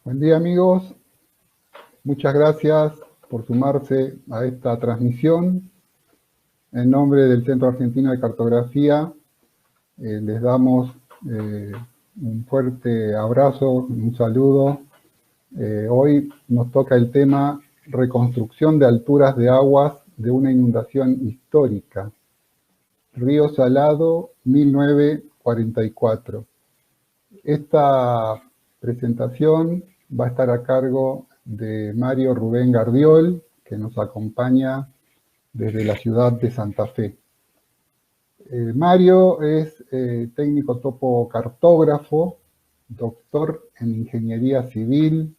Buen día amigos, muchas gracias por sumarse a esta transmisión. En nombre del Centro Argentino de Cartografía les damos un fuerte abrazo, un saludo. Hoy nos toca el tema reconstrucción de alturas de aguas de una inundación histórica. Río Salado, 1944. Esta presentación va a estar a cargo de Mario Rubén Gardiol, que nos acompaña desde la ciudad de Santa Fe. Mario es técnico topocartógrafo, doctor en Ingeniería Civil,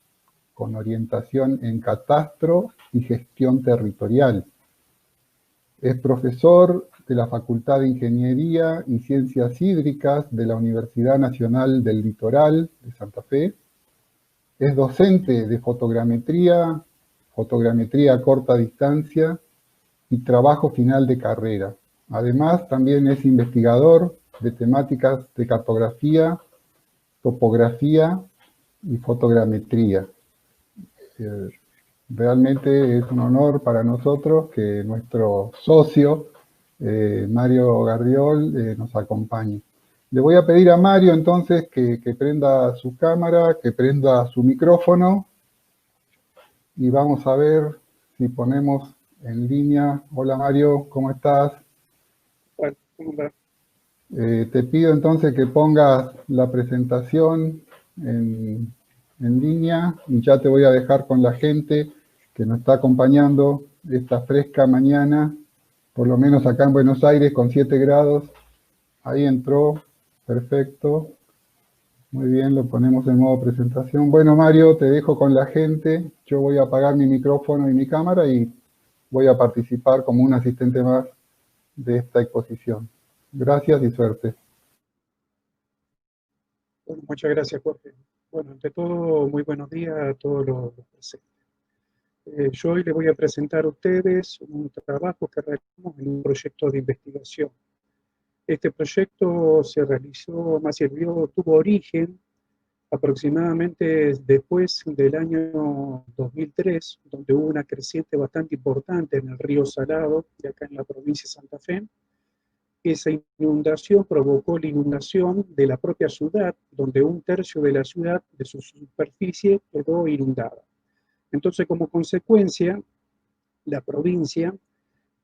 con orientación en catastro y gestión territorial. Es profesor de la Facultad de Ingeniería y Ciencias Hídricas de la Universidad Nacional del Litoral de Santa Fe. Es docente de fotogrametría, fotogrametría a corta distancia y trabajo final de carrera. Además, también es investigador de temáticas de cartografía, topografía y fotogrametría. Realmente es un honor para nosotros que nuestro socio, Mario Gardiol, nos acompañe. Le voy a pedir a Mario entonces que prenda su cámara, que prenda su micrófono y vamos a ver si ponemos en línea. Hola Mario, ¿cómo estás? Bueno, ¿cómo va? Te pido entonces que pongas la presentación en línea y ya te voy a dejar con la gente que nos está acompañando esta fresca mañana, por lo menos acá en Buenos Aires con 7 grados. Ahí entró, perfecto. Muy bien, lo ponemos en modo presentación. Bueno, Mario, te dejo con la gente. Yo voy a apagar mi micrófono y mi cámara y voy a participar como un asistente más de esta exposición. Gracias y suerte. Bueno, muchas gracias, Jorge. Bueno, ante todo, muy buenos días a todos los presentes. Yo hoy les voy a presentar a ustedes un trabajo que realizamos en un proyecto de investigación. Este proyecto se realizó, tuvo origen aproximadamente después del año 2003, donde hubo una creciente bastante importante en el río Salado, de acá en la provincia de Santa Fe. Esa inundación provocó la inundación de la propia ciudad, donde 1/3 de la ciudad, de su superficie, quedó inundada. Entonces, como consecuencia, la provincia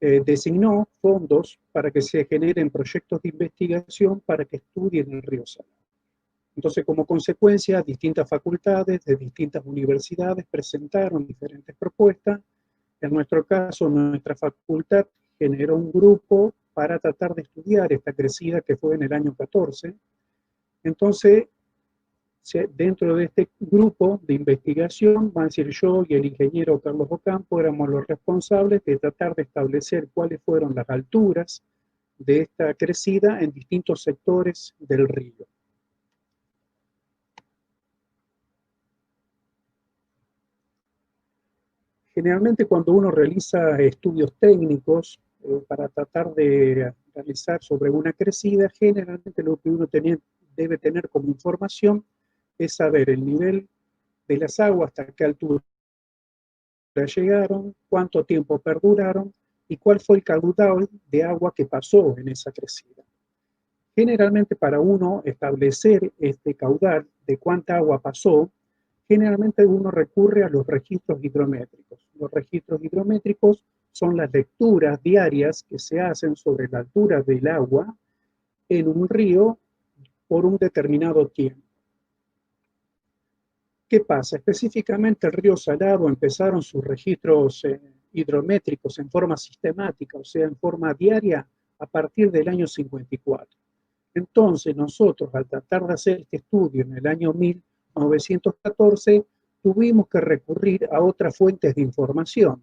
designó fondos para que se generen proyectos de investigación para que estudien el río Salado. Entonces, como consecuencia, distintas facultades de distintas universidades presentaron diferentes propuestas. En nuestro caso, nuestra facultad generó un grupo para tratar de estudiar esta crecida que fue en el año 14. Entonces, dentro de este grupo de investigación, van a decir yo y el ingeniero Carlos Ocampo éramos los responsables de tratar de establecer cuáles fueron las alturas de esta crecida en distintos sectores del río. Generalmente cuando uno realiza estudios técnicos para tratar de realizar sobre una crecida, generalmente lo que uno debe tener como información es saber el nivel de las aguas, hasta qué altura llegaron, cuánto tiempo perduraron y cuál fue el caudal de agua que pasó en esa crecida. Generalmente para uno establecer este caudal de cuánta agua pasó, generalmente uno recurre a los registros hidrométricos. Los registros hidrométricos son las lecturas diarias que se hacen sobre la altura del agua en un río por un determinado tiempo. ¿Qué pasa? Específicamente el río Salado empezaron sus registros hidrométricos en forma sistemática, o sea, en forma diaria, a partir del año 54. Entonces nosotros, al tratar de hacer este estudio en el año 1914, tuvimos que recurrir a otras fuentes de información.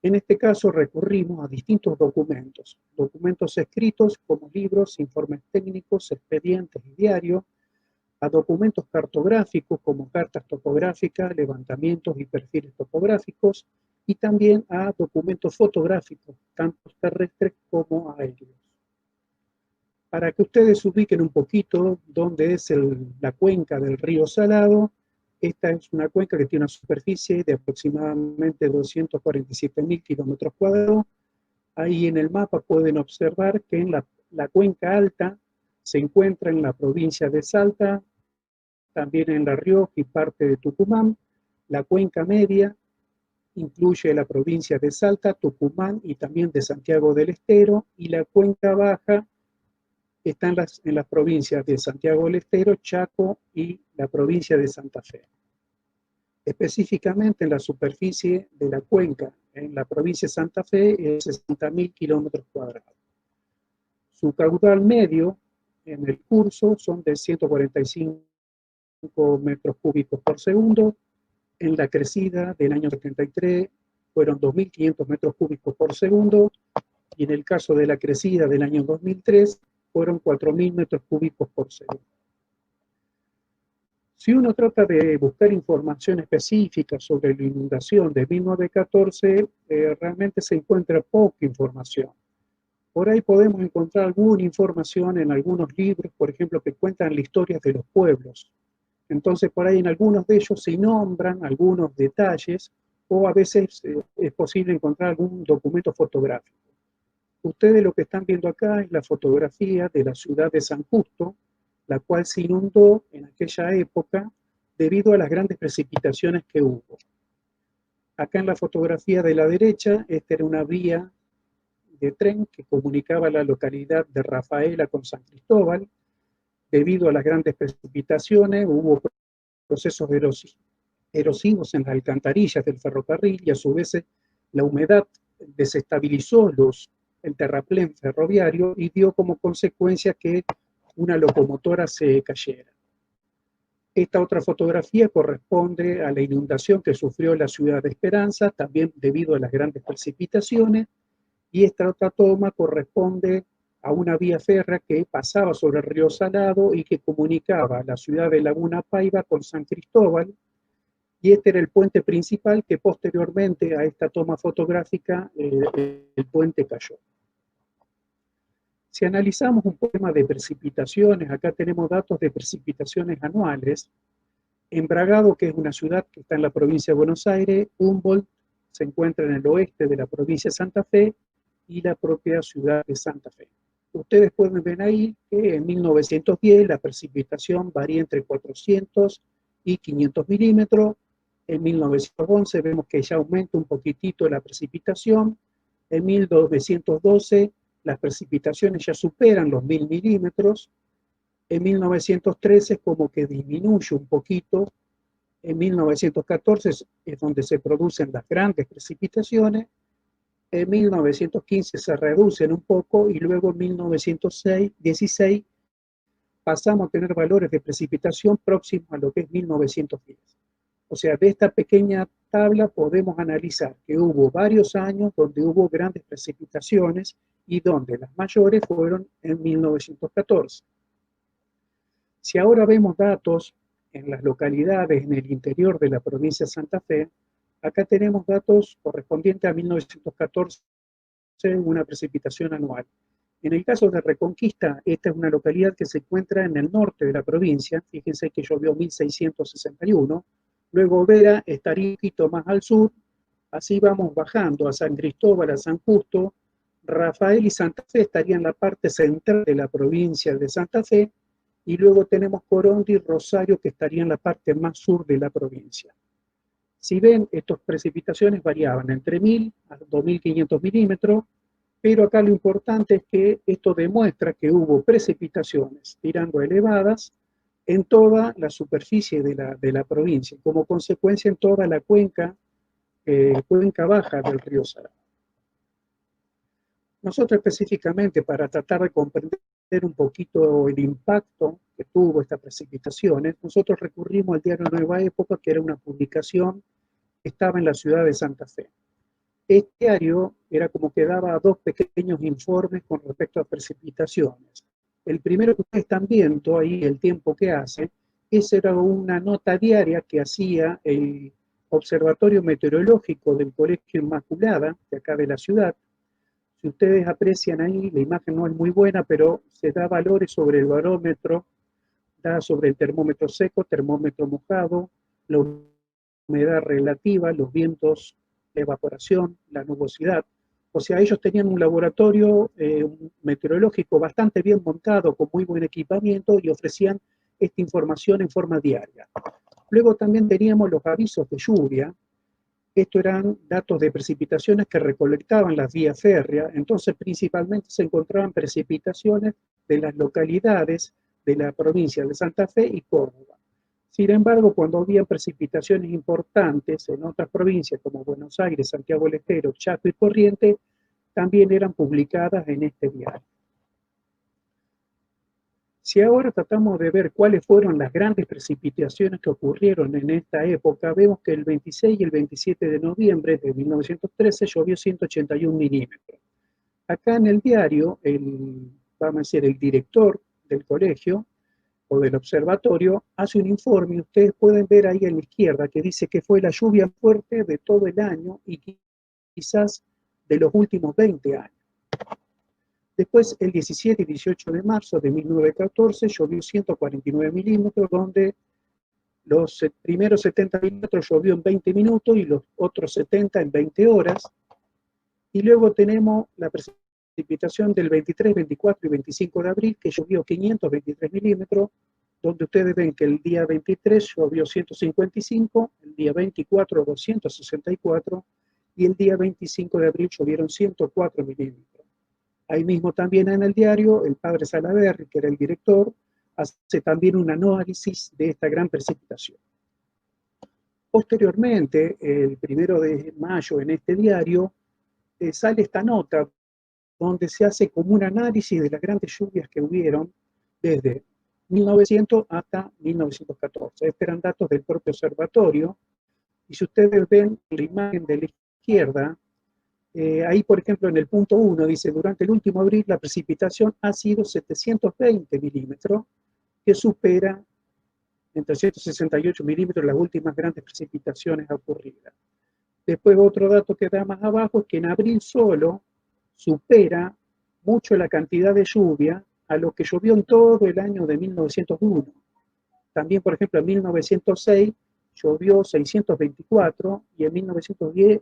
En este caso recurrimos a distintos documentos, documentos escritos como libros, informes técnicos, expedientes y diarios, a documentos cartográficos como cartas topográficas, levantamientos y perfiles topográficos, y también a documentos fotográficos, tanto terrestres como aéreos. Para que ustedes ubiquen un poquito dónde es la cuenca del río Salado, Esta es una cuenca que tiene una superficie de aproximadamente 247.000 kilómetros cuadrados. Ahí en el mapa pueden observar que en la cuenca alta se encuentra en la provincia de Salta, también en La Rioja y parte de Tucumán. La cuenca media incluye la provincia de Salta, Tucumán y también de Santiago del Estero, y la cuenca baja está en las provincias de Santiago del Estero, Chaco y la provincia de Santa Fe. Específicamente en la superficie de la cuenca en la provincia de Santa Fe es 60.000 kilómetros cuadrados. Su caudal medio en el curso son de 145 metros cúbicos por segundo. En la crecida del año 73 fueron 2.500 metros cúbicos por segundo, y en el caso de la crecida del año 2003 fueron 4.000 metros cúbicos por segundo. Si uno trata de buscar información específica sobre la inundación de 1914, realmente se encuentra poca información. Por ahí podemos encontrar alguna información en algunos libros, por ejemplo, que cuentan la historia de los pueblos. Entonces, por ahí en algunos de ellos se nombran algunos detalles, o a veces es posible encontrar algún documento fotográfico. Ustedes lo que están viendo acá es la fotografía de la ciudad de San Justo, la cual se inundó en aquella época debido a las grandes precipitaciones que hubo. Acá en la fotografía de la derecha, esta era una vía de tren que comunicaba la localidad de Rafaela con San Cristóbal. Debido a las grandes precipitaciones, hubo procesos erosivos en las alcantarillas del ferrocarril, y a su vez la humedad desestabilizó el terraplén ferroviario y dio como consecuencia que una locomotora se cayera. Esta otra fotografía corresponde a la inundación que sufrió la ciudad de Esperanza, también debido a las grandes precipitaciones, y esta otra toma corresponde a una vía férrea que pasaba sobre el río Salado y que comunicaba la ciudad de Laguna Paiva con San Cristóbal, y este era el puente principal que posteriormente a esta toma fotográfica el puente cayó. Si analizamos un poema de precipitaciones, acá tenemos datos de precipitaciones anuales. En Bragado, que es una ciudad que está en la provincia de Buenos Aires, Humboldt se encuentra en el oeste de la provincia de Santa Fe y la propia ciudad de Santa Fe. Ustedes pueden ver ahí que en 1910 la precipitación varía entre 400 y 500 milímetros. En 1911 vemos que ya aumenta un poquitito la precipitación. En 1912 las precipitaciones ya superan los 1.000 milímetros. En 1913 como que disminuye un poquito. En 1914 es donde se producen las grandes precipitaciones. En 1915 se reducen un poco, y luego en 1916 pasamos a tener valores de precipitación próximos a lo que es 1910. O sea, de esta pequeña tabla podemos analizar que hubo varios años donde hubo grandes precipitaciones y donde las mayores fueron en 1914. Si ahora vemos datos en las localidades en el interior de la provincia de Santa Fe, acá tenemos datos correspondientes a 1914, una precipitación anual. En el caso de Reconquista, esta es una localidad que se encuentra en el norte de la provincia. Fíjense que llovió 1.661. Luego Vera estaría un poquito más al sur. Así vamos bajando a San Cristóbal, a San Justo. Rafael y Santa Fe estarían en la parte central de la provincia de Santa Fe. Y luego tenemos Corondi y Rosario, que estarían en la parte más sur de la provincia. Si ven, estas precipitaciones variaban entre 1.000 a 2.500 milímetros, pero acá lo importante es que esto demuestra que hubo precipitaciones tirando elevadas en toda la superficie de la provincia, como consecuencia en toda la cuenca baja del río Salado. Nosotros específicamente, para tratar de comprender un poquito el impacto que tuvo estas precipitaciones, nosotros recurrimos al diario Nueva Época, que era una publicación que estaba en la ciudad de Santa Fe. Este diario era como que daba dos pequeños informes con respecto a precipitaciones. El primero que ustedes están viendo ahí, el tiempo que hace, esa era una nota diaria que hacía el Observatorio Meteorológico del Colegio Inmaculada, de acá de la ciudad. Si ustedes aprecian ahí, la imagen no es muy buena, pero se da valores sobre el barómetro, da sobre el termómetro seco, termómetro mojado, la humedad relativa, los vientos, la evaporación, la nubosidad. O sea, ellos tenían un laboratorio meteorológico bastante bien montado, con muy buen equipamiento, y ofrecían esta información en forma diaria. Luego también teníamos los avisos de lluvia. Estos eran datos de precipitaciones que recolectaban las vías férreas, entonces principalmente se encontraban precipitaciones de las localidades de la provincia de Santa Fe y Córdoba. Sin embargo, cuando había precipitaciones importantes en otras provincias como Buenos Aires, Santiago del Estero, Chaco y Corrientes, también eran publicadas en este diario. Si ahora tratamos de ver cuáles fueron las grandes precipitaciones que ocurrieron en esta época, vemos que el 26 y el 27 de noviembre de 1913 llovió 181 milímetros. Acá en el diario, vamos a decir, el director del colegio o del observatorio hace un informe, y ustedes pueden ver ahí a la izquierda, que dice que fue la lluvia fuerte de todo el año y quizás de los últimos 20 años. Después, el 17 y 18 de marzo de 1914, llovió 149 milímetros, donde los primeros 70 milímetros llovió en 20 minutos y los otros 70 en 20 horas. Y luego tenemos la precipitación del 23, 24 y 25 de abril, que llovió 523 milímetros, donde ustedes ven que el día 23 llovió 155, el día 24 264 y el día 25 de abril llovieron 104 milímetros. Ahí mismo también en el diario, el padre Salaverry, que era el director, hace también un análisis de esta gran precipitación. Posteriormente, el 1 de mayo en este diario, sale esta nota donde se hace como un análisis de las grandes lluvias que hubieron desde 1900 hasta 1914. Estos eran datos del propio observatorio, y si ustedes ven la imagen de la izquierda, ahí, por ejemplo, en el punto 1 dice, durante el último abril la precipitación ha sido 720 milímetros, que supera en 368 milímetros las últimas grandes precipitaciones ocurridas. Después otro dato que da más abajo es que en abril solo supera mucho la cantidad de lluvia a lo que llovió en todo el año de 1901. También, por ejemplo, en 1906 llovió 624 y en 1910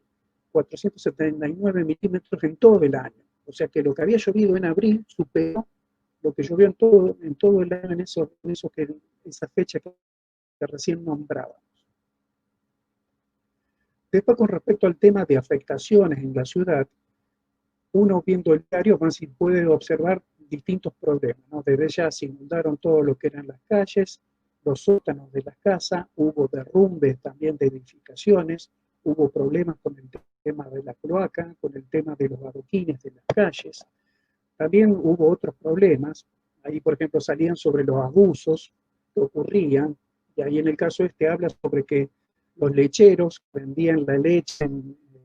479 milímetros en todo el año. O sea que lo que había llovido en abril superó lo que llovió en todo el año esa fecha que recién nombrábamos. Después, con respecto al tema de afectaciones en la ciudad, uno viendo el diario más puede observar distintos problemas, ¿no? Desde ya se inundaron todo lo que eran las calles, los sótanos de las casas, hubo derrumbes también de edificaciones, hubo problemas con el tema de la cloaca, con el tema de los adoquines de las calles. También hubo otros problemas, ahí por ejemplo salían sobre los abusos que ocurrían, y ahí en el caso habla sobre que los lecheros vendían la leche,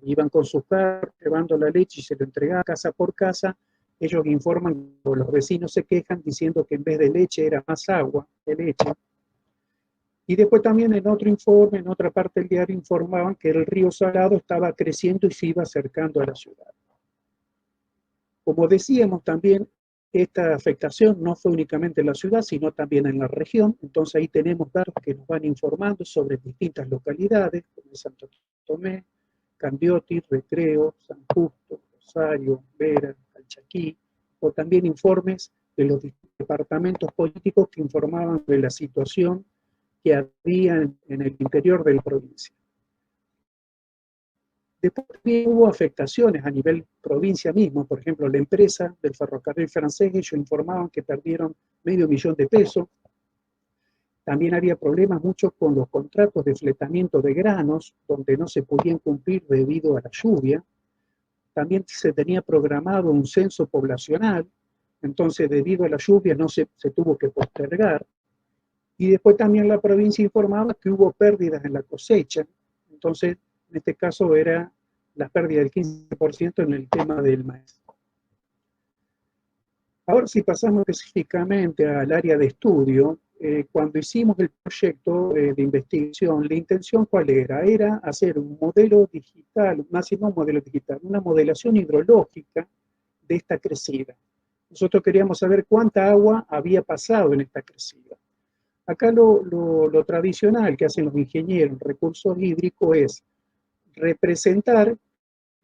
iban con sus carros llevando la leche y se lo entregaban casa por casa. Ellos informan, o los vecinos se quejan diciendo que en vez de leche era más agua que leche. Y después también en otro informe, en otra parte del diario, informaban que el río Salado estaba creciendo y se iba acercando a la ciudad. Como decíamos también, esta afectación no fue únicamente en la ciudad, sino también en la región. Entonces ahí tenemos datos que nos van informando sobre distintas localidades, como Santo Tomé, Candioti, Recreo, San Justo, Rosario, Vera, Calchaquí, o también informes de los departamentos políticos que informaban de la situación que había en el interior de la provincia. Después también hubo afectaciones a nivel provincia mismo, por ejemplo, la empresa del ferrocarril francés, ellos informaban que perdieron $500,000 de pesos. También había problemas muchos con los contratos de fletamiento de granos, donde no se podían cumplir debido a la lluvia. También se tenía programado un censo poblacional, entonces debido a la lluvia se tuvo que postergar. Y después también la provincia informaba que hubo pérdidas en la cosecha, entonces en este caso era la pérdida del 15% en el tema del maíz. Ahora si pasamos específicamente al área de estudio, cuando hicimos el proyecto de investigación, la intención ¿cuál era? Era hacer un modelo digital, más y no un modelo digital, una modelación hidrológica de esta crecida. Nosotros queríamos saber cuánta agua había pasado en esta crecida. Acá lo tradicional que hacen los ingenieros en recursos hídricos es representar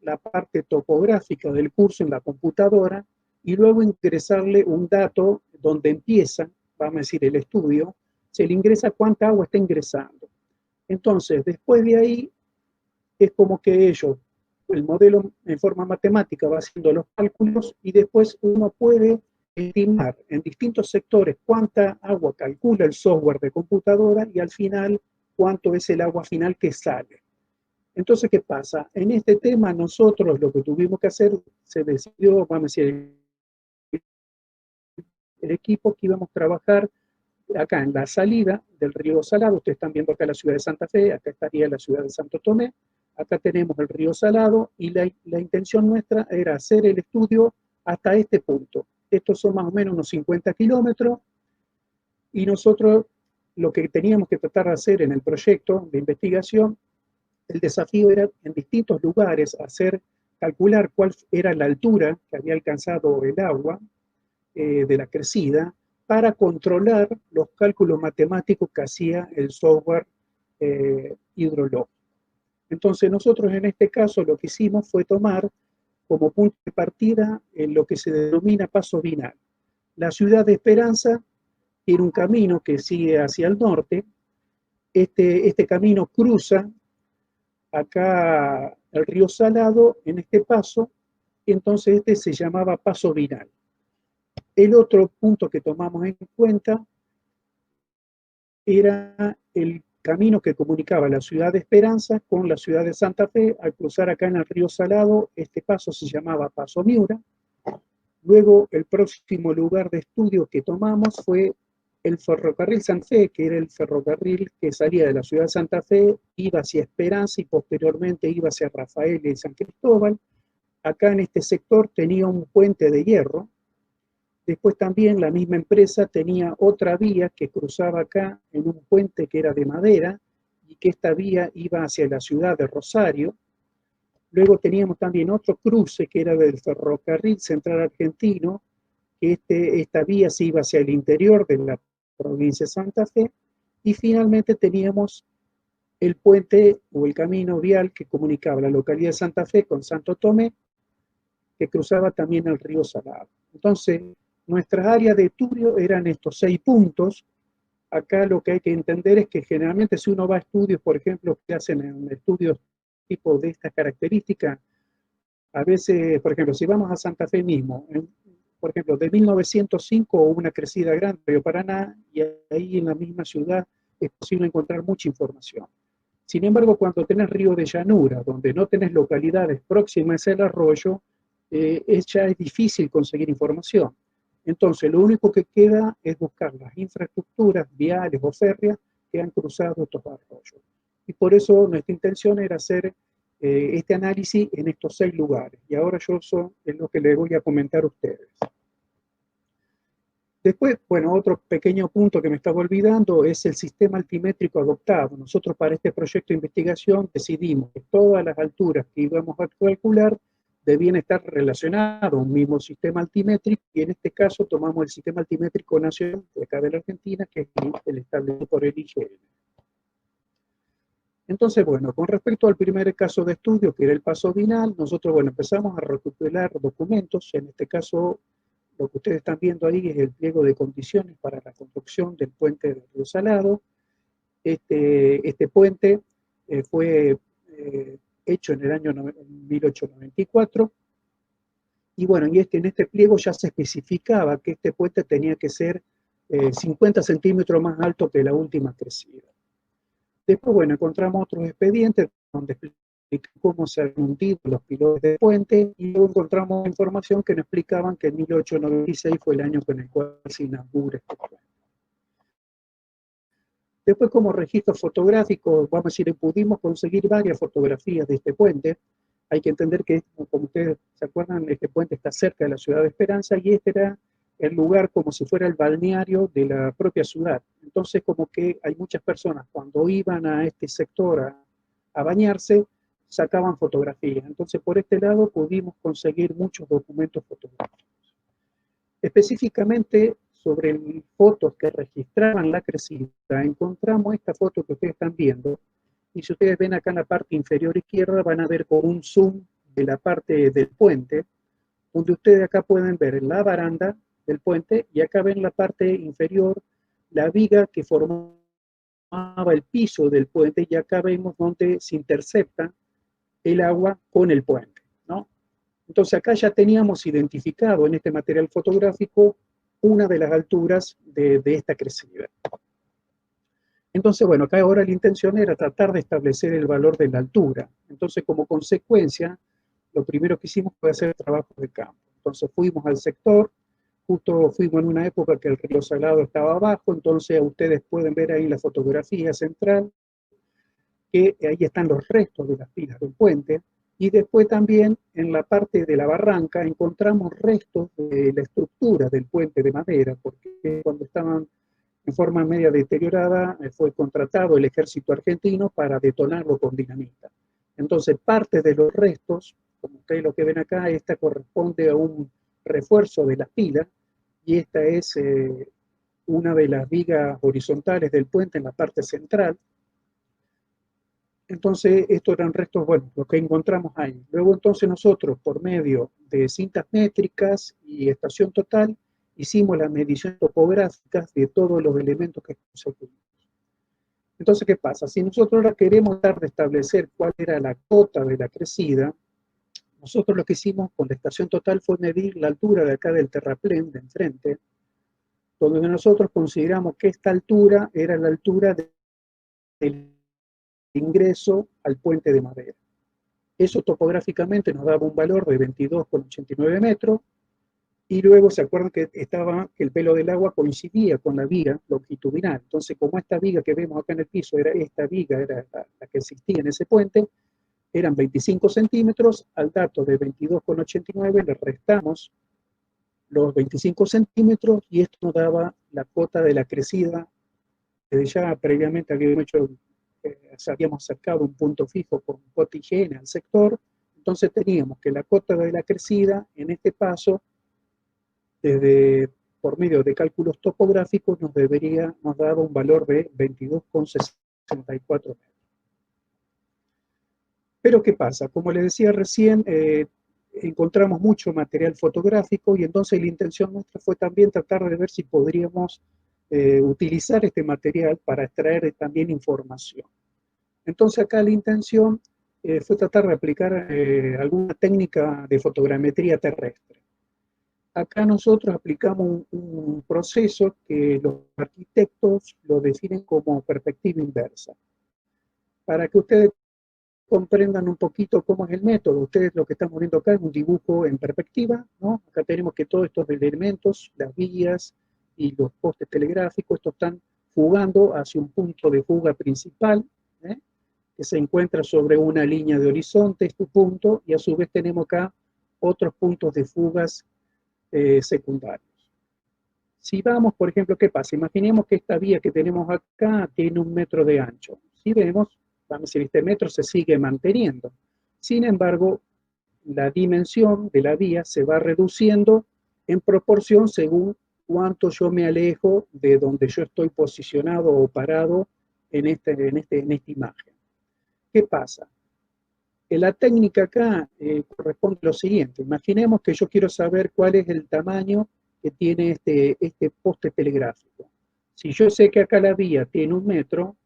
la parte topográfica del curso en la computadora y luego ingresarle un dato donde empieza, vamos a decir, el estudio, se le ingresa cuánta agua está ingresando. Entonces, después de ahí, es como que el modelo en forma matemática va haciendo los cálculos y después uno puede estimar en distintos sectores cuánta agua calcula el software de computadora y al final cuánto es el agua final que sale. Entonces, ¿qué pasa? En este tema nosotros lo que tuvimos que hacer, se decidió, vamos a decir, el equipo que íbamos a trabajar acá en la salida del río Salado. Ustedes están viendo acá la ciudad de Santa Fe, acá estaría la ciudad de Santo Tomé, acá tenemos el río Salado y la intención nuestra era hacer el estudio hasta este punto. Estos son más o menos unos 50 kilómetros y nosotros lo que teníamos que tratar de hacer en el proyecto de investigación, el desafío era en distintos lugares calcular cuál era la altura que había alcanzado el agua de la crecida para controlar los cálculos matemáticos que hacía el software hidrológico. Entonces nosotros en este caso lo que hicimos fue tomar como punto de partida en lo que se denomina paso binal. La ciudad de Esperanza tiene un camino que sigue hacia el norte. Este camino cruza acá el río Salado en este paso, entonces este se llamaba paso binal. El otro punto que tomamos en cuenta era el camino que comunicaba la ciudad de Esperanza con la ciudad de Santa Fe. Al cruzar acá en el río Salado, este paso se llamaba Paso Miura. Luego, el próximo lugar de estudio que tomamos fue el ferrocarril San Fe, que era el ferrocarril que salía de la ciudad de Santa Fe, iba hacia Esperanza y posteriormente iba hacia Rafael y San Cristóbal. Acá en este sector tenía un puente de hierro. Después también la misma empresa tenía otra vía que cruzaba acá en un puente que era de madera y que esta vía iba hacia la ciudad de Rosario. Luego teníamos también otro cruce que era del ferrocarril central argentino, que esta vía se iba hacia el interior de la provincia de Santa Fe. Y finalmente teníamos el puente o el camino vial que comunicaba la localidad de Santa Fe con Santo Tomé, que cruzaba también el río Salado. Entonces, nuestras áreas de estudio eran estos 6 puntos. Acá lo que hay que entender es que generalmente si uno va a estudios, por ejemplo, que hacen en estudios tipo de estas características, a veces, por ejemplo, si vamos a Santa Fe mismo, por ejemplo, de 1905 hubo una crecida grande en Río Paraná y ahí en la misma ciudad es posible encontrar mucha información. Sin embargo, cuando tenés río de llanura, donde no tenés localidades próximas al arroyo, ya es difícil conseguir información. Entonces, lo único que queda es buscar las infraestructuras viales o férreas que han cruzado estos arroyos. Y por eso nuestra intención era hacer este análisis en estos 6 lugares. Y ahora es lo que les voy a comentar a ustedes. Después, bueno, otro pequeño punto que me estaba olvidando es el sistema altimétrico adoptado. Nosotros para este proyecto de investigación decidimos que todas las alturas que íbamos a calcular debían estar relacionadas a un mismo sistema altimétrico, y en este caso tomamos el sistema altimétrico nacional de acá de la Argentina, que es el establecido por el IGN. Entonces, bueno, con respecto al primer caso de estudio, que era el paso binal, nosotros, bueno, empezamos a recopilar documentos. En este caso, lo que ustedes están viendo ahí es el pliego de condiciones para la construcción del puente del río Salado. Este puente fue hecho en el año 1894. Y bueno, en este pliego ya se especificaba que este puente tenía que ser 50 centímetros más alto que la última crecida. Después, bueno, encontramos otros expedientes donde explican cómo se han hundido los pilotes del puente, y luego encontramos información que nos explicaban que en 1896 fue el año con el cual se inaugura este puente. Después, como registro fotográfico, vamos a decir, pudimos conseguir varias fotografías de este puente. Hay que entender que, como ustedes se acuerdan, este puente está cerca de la ciudad de Esperanza, y este era el lugar como si fuera el balneario de la propia ciudad. Entonces, como que hay muchas personas cuando iban a este sector a bañarse, sacaban fotografías. Entonces, por este lado pudimos conseguir muchos documentos fotográficos. Específicamente sobre fotos que registraban la crecida, encontramos esta foto que ustedes están viendo, y si ustedes ven acá en la parte inferior izquierda, van a ver con un zoom de la parte del puente, donde ustedes acá pueden ver la baranda del puente, y acá ven la parte inferior, la viga que formaba el piso del puente, y acá vemos donde se intercepta el agua con el puente, ¿no? Entonces acá ya teníamos identificado en este material fotográfico una de las alturas de esta crecida. Entonces, bueno, acá ahora la intención era tratar de establecer el valor de la altura. Entonces, como consecuencia, lo primero que hicimos fue hacer trabajo de campo. Entonces fuimos al sector, justo fuimos en una época que el río Salado estaba abajo, entonces ustedes pueden ver ahí la fotografía central, que ahí están los restos de las pilas del puente, y después también en la parte de la barranca encontramos restos de la estructura del puente de madera, porque cuando estaban en forma media deteriorada fue contratado el ejército argentino para detonarlo con dinamita. Entonces parte de los restos, como ustedes lo que ven acá, esta corresponde a un refuerzo de las pilas, y esta es una de las vigas horizontales del puente en la parte central. Entonces, estos eran restos, bueno, los que encontramos ahí. Luego, entonces, nosotros, por medio de cintas métricas y estación total, hicimos las mediciones topográficas de todos los elementos que conseguimos. Entonces, ¿qué pasa? Si nosotros ahora queremos tratar de establecer cuál era la cota de la crecida, nosotros lo que hicimos con la estación total fue medir la altura de acá del terraplén de enfrente, donde nosotros consideramos que esta altura era la altura del ingreso al puente de madera. Eso topográficamente nos daba un valor de 22,89 metros, y luego se acuerdan que el pelo del agua coincidía con la viga longitudinal. Entonces, como esta viga que vemos acá en el piso, era la que existía en ese puente, eran 25 centímetros, al dato de 22,89 le restamos los 25 centímetros, y esto nos daba la cota de la crecida. Ya previamente habíamos sacado un punto fijo con cota higiene al sector, entonces teníamos que la cota de la crecida en este paso, por medio de cálculos topográficos, nos daba un valor de 22,64 metros. Pero ¿qué pasa? Como les decía recién, encontramos mucho material fotográfico, y entonces la intención nuestra fue también tratar de ver si podríamos utilizar este material para extraer también información. Entonces acá la intención fue tratar de aplicar alguna técnica de fotogrametría terrestre. Acá nosotros aplicamos un proceso que los arquitectos lo definen como perspectiva inversa. Para que ustedes comprendan un poquito cómo es el método, ustedes lo que estamos viendo acá es un dibujo en perspectiva, ¿no? Acá tenemos que todos estos elementos, las vías y los postes telegráficos, estos están fugando hacia un punto de fuga principal, que se encuentra sobre una línea de horizonte, este punto, y a su vez tenemos acá otros puntos de fugas secundarios. Si vamos, por ejemplo, ¿qué pasa? Imaginemos que esta vía que tenemos acá tiene 1 metro de ancho. Si vemos, vamos a decir, este metro se sigue manteniendo. Sin embargo, la dimensión de la vía se va reduciendo en proporción según cuánto yo me alejo de donde yo estoy posicionado o parado en esta imagen. ¿Qué pasa? La técnica acá corresponde a lo siguiente. Imaginemos que yo quiero saber cuál es el tamaño que tiene este poste telegráfico. Si yo sé que acá la vía tiene 1 metro,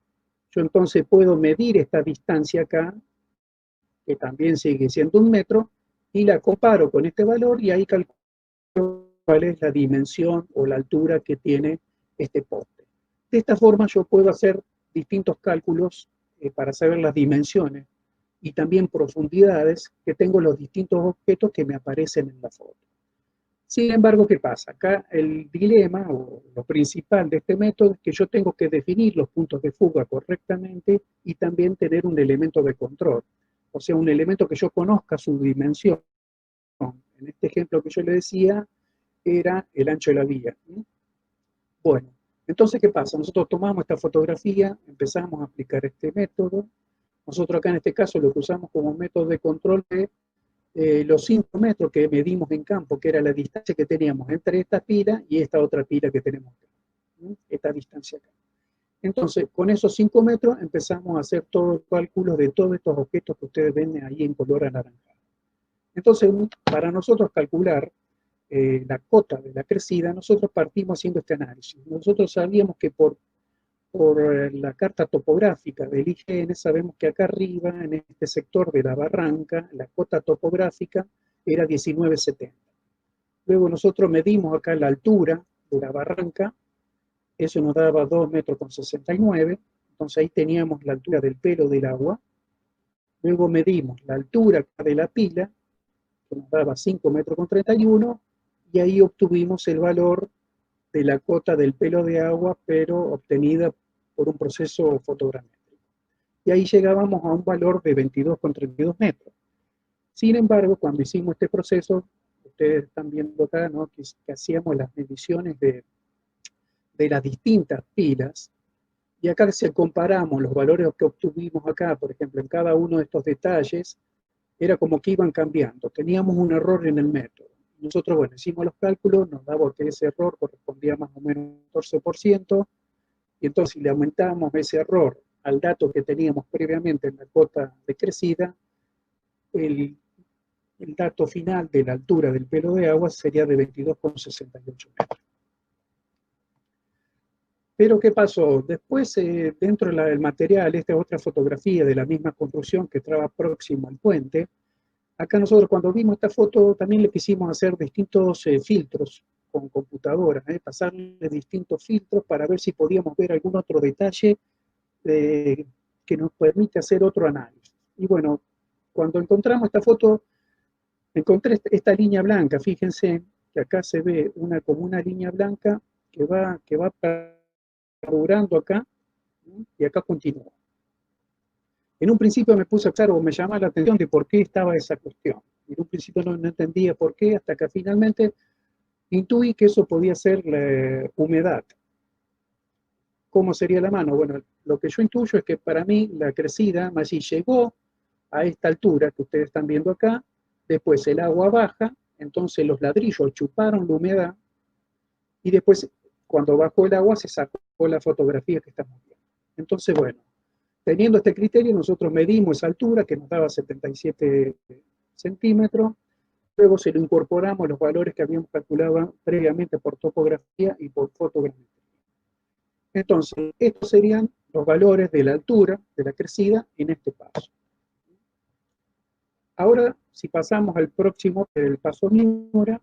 yo entonces puedo medir esta distancia acá, que también sigue siendo 1 metro, y la comparo con este valor, y ahí calculo cuál es la dimensión o la altura que tiene este poste. De esta forma yo puedo hacer distintos cálculos para saber las dimensiones y también profundidades que tengo los distintos objetos que me aparecen en la foto. Sin embargo, ¿qué pasa? Acá el dilema o lo principal de este método es que yo tengo que definir los puntos de fuga correctamente y también tener un elemento de control, o sea, un elemento que yo conozca su dimensión. En este ejemplo que yo le decía, era el ancho de la vía. Bueno, entonces, ¿qué pasa? Nosotros tomamos esta fotografía, empezamos a aplicar este método. Nosotros acá en este caso lo que usamos como método de control de los 5 metros que medimos en campo, que era la distancia que teníamos entre esta pila y esta otra pila que tenemos acá, esta distancia acá. Entonces, con esos 5 metros empezamos a hacer todo el cálculo de todos estos objetos que ustedes ven ahí en color anaranjado. Entonces, para nosotros calcular la cota de la crecida, nosotros partimos haciendo este análisis. Nosotros sabíamos que por la carta topográfica del IGN, sabemos que acá arriba, en este sector de la barranca, la cota topográfica era 19,70. Luego nosotros medimos acá la altura de la barranca, eso nos daba 2,69 metros, entonces ahí teníamos la altura del pelo del agua. Luego medimos la altura de la pila, que nos daba 5,31 metros, y ahí obtuvimos el valor de la cota del pelo de agua, pero obtenida por un proceso fotogramétrico. Y ahí llegábamos a un valor de 22,32 metros. Sin embargo, cuando hicimos este proceso, ustedes están viendo acá, ¿no?, que hacíamos las mediciones de las distintas pilas, y acá si comparamos los valores que obtuvimos acá, por ejemplo, en cada uno de estos detalles, era como que iban cambiando. Teníamos un error en el método. Nosotros, bueno, hicimos los cálculos, nos daba que ese error correspondía más o menos a un 14%, y entonces si le aumentamos ese error al dato que teníamos previamente en la cota de crecida, el dato final de la altura del pelo de agua sería de 22,68 metros. Pero ¿qué pasó? Después, dentro del material, esta es otra fotografía de la misma construcción que estaba próximo al puente. Acá nosotros cuando vimos esta foto también le quisimos hacer distintos filtros con computadora, pasarle distintos filtros para ver si podíamos ver algún otro detalle que nos permite hacer otro análisis. Y bueno, cuando encontramos esta foto, encontré esta línea blanca. Fíjense que acá se ve como una línea blanca que va perdurando acá, y acá continúa. En un principio me puse a observar, o me llamaba la atención de por qué estaba esa cuestión. En un principio no entendía por qué, hasta que finalmente intuí que eso podía ser la humedad. ¿Cómo sería la mano? Bueno, lo que yo intuyo es que para mí la crecida, más si llegó a esta altura que ustedes están viendo acá, después el agua baja, entonces los ladrillos chuparon la humedad, y después cuando bajó el agua se sacó la fotografía que estamos viendo. Entonces, bueno, teniendo este criterio, nosotros medimos esa altura que nos daba 77 centímetros, luego se lo incorporamos los valores que habíamos calculado previamente por topografía y por fotogrametría. Entonces, estos serían los valores de la altura de la crecida en este paso. Ahora, si pasamos al próximo, el paso Miura,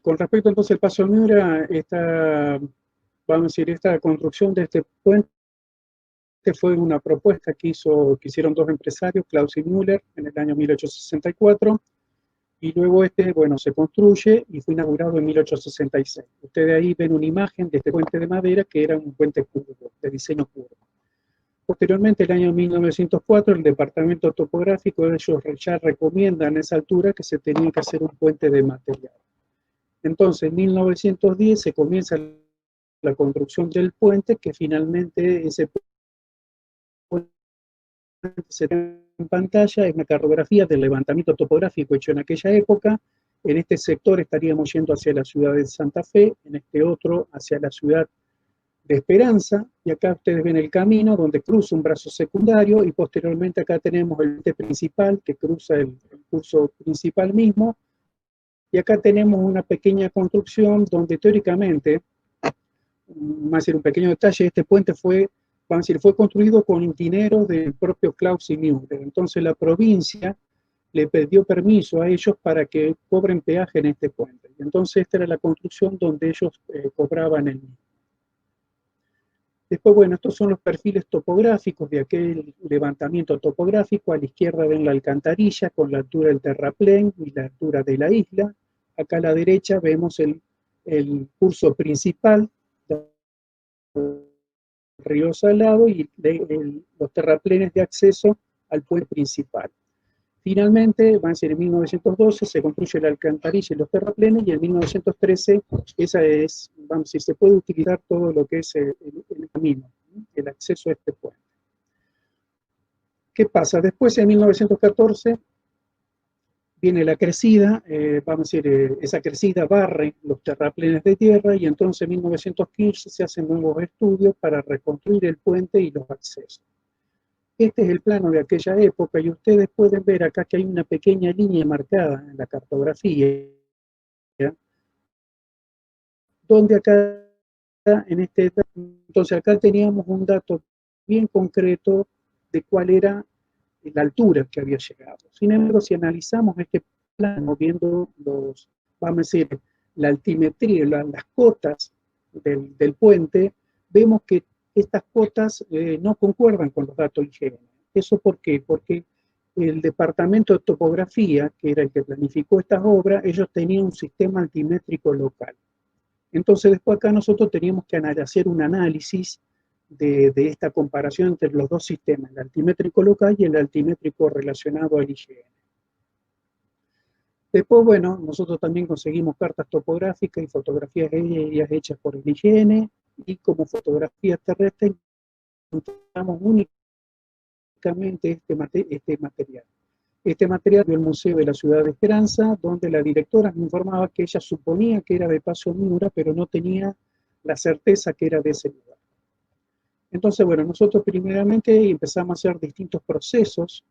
con respecto entonces al paso Miura, vamos a decir, esta construcción de este puente fue una propuesta que hicieron dos empresarios, Klaus y Müller, en el año 1864, y luego bueno, se construye y fue inaugurado en 1866. Ustedes ahí ven una imagen de este puente de madera que era un puente curvo, de diseño curvo. Posteriormente, en el año 1904, el departamento topográfico, ellos ya recomiendan a esa altura que se tenía que hacer un puente de material. Entonces, en 1910 se comienza la construcción del puente, que finalmente ese puente se ve en pantalla, es una cartografía del levantamiento topográfico hecho en aquella época. En este sector estaríamos yendo hacia la ciudad de Santa Fe, en este otro hacia la ciudad de Esperanza, y acá ustedes ven el camino donde cruza un brazo secundario, y posteriormente acá tenemos el puente principal que cruza el curso principal mismo, y acá tenemos una pequeña construcción donde teóricamente, vamos a decir un pequeño detalle, este puente fue construido con dinero del propio Klaus y Müller. Entonces la provincia le pidió permiso a ellos para que cobren peaje en este puente. Y entonces esta era la construcción donde ellos cobraban el mismo. Después, bueno, estos son los perfiles topográficos de aquel levantamiento topográfico. A la izquierda ven la alcantarilla con la altura del terraplén y la altura de la isla. Acá a la derecha vemos el curso principal del río Salado y los terraplenes de acceso al puente principal. Finalmente, van a ser en 1912, se construye la alcantarilla y los terraplenes, y en 1913, vamos a decir, se puede utilizar todo lo que es el camino, el acceso a este puente. ¿Qué pasa? Después, en 1914, viene la crecida, vamos a decir, esa crecida barre los terraplenes de tierra y entonces en 1915 se hacen nuevos estudios para reconstruir el puente y los accesos. Este es el plano de aquella época y ustedes pueden ver acá que hay una pequeña línea marcada en la cartografía, donde acá, entonces acá teníamos un dato bien concreto de cuál era la altura que había llegado. Sin embargo, si analizamos este plano, viendo vamos a decir, la altimetría, las cotas del puente, vemos que estas cotas no concuerdan con los datos IGN. ¿Eso por qué? Porque el departamento de topografía, que era el que planificó estas obras, ellos tenían un sistema altimétrico local. Entonces después acá nosotros teníamos que hacer un análisis de esta comparación entre los dos sistemas, el altimétrico local y el altimétrico relacionado al IGN. Después, bueno, nosotros también conseguimos cartas topográficas y fotografías aéreas hechas por el IGN, y como fotografías terrestres encontramos únicamente este material. Este material del Museo de la Ciudad de Esperanza, donde la directora me informaba que ella suponía que era de Paso Miura, pero no tenía la certeza que era de ese lugar. Entonces, bueno, nosotros primeramente empezamos a hacer distintos procesos,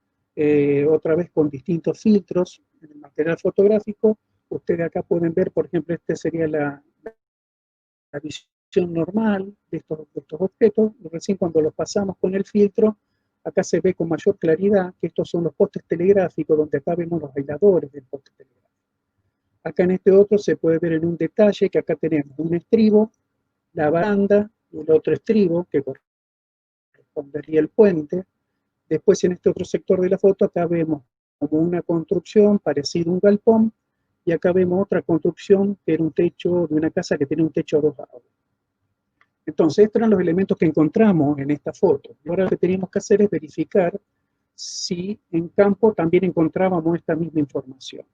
otra vez con distintos filtros en el material fotográfico. Ustedes acá pueden ver, por ejemplo, esta sería la visión normal de estos objetos, y recién cuando los pasamos con el filtro, acá se ve con mayor claridad que estos son los postes telegráficos, donde acá vemos los aisladores del poste telegráfico. Acá en este otro se puede ver en un detalle que acá tenemos un estribo, la baranda, y el otro estribo, que correspondería al puente. Después en este otro sector de la foto, acá vemos como una construcción parecida a un galpón, y acá vemos otra construcción que era un techo de una casa que tiene un techo a 2 aguas. Entonces, estos eran los elementos que encontramos en esta foto. Y ahora lo que teníamos que hacer es verificar si en campo también encontrábamos esta misma información.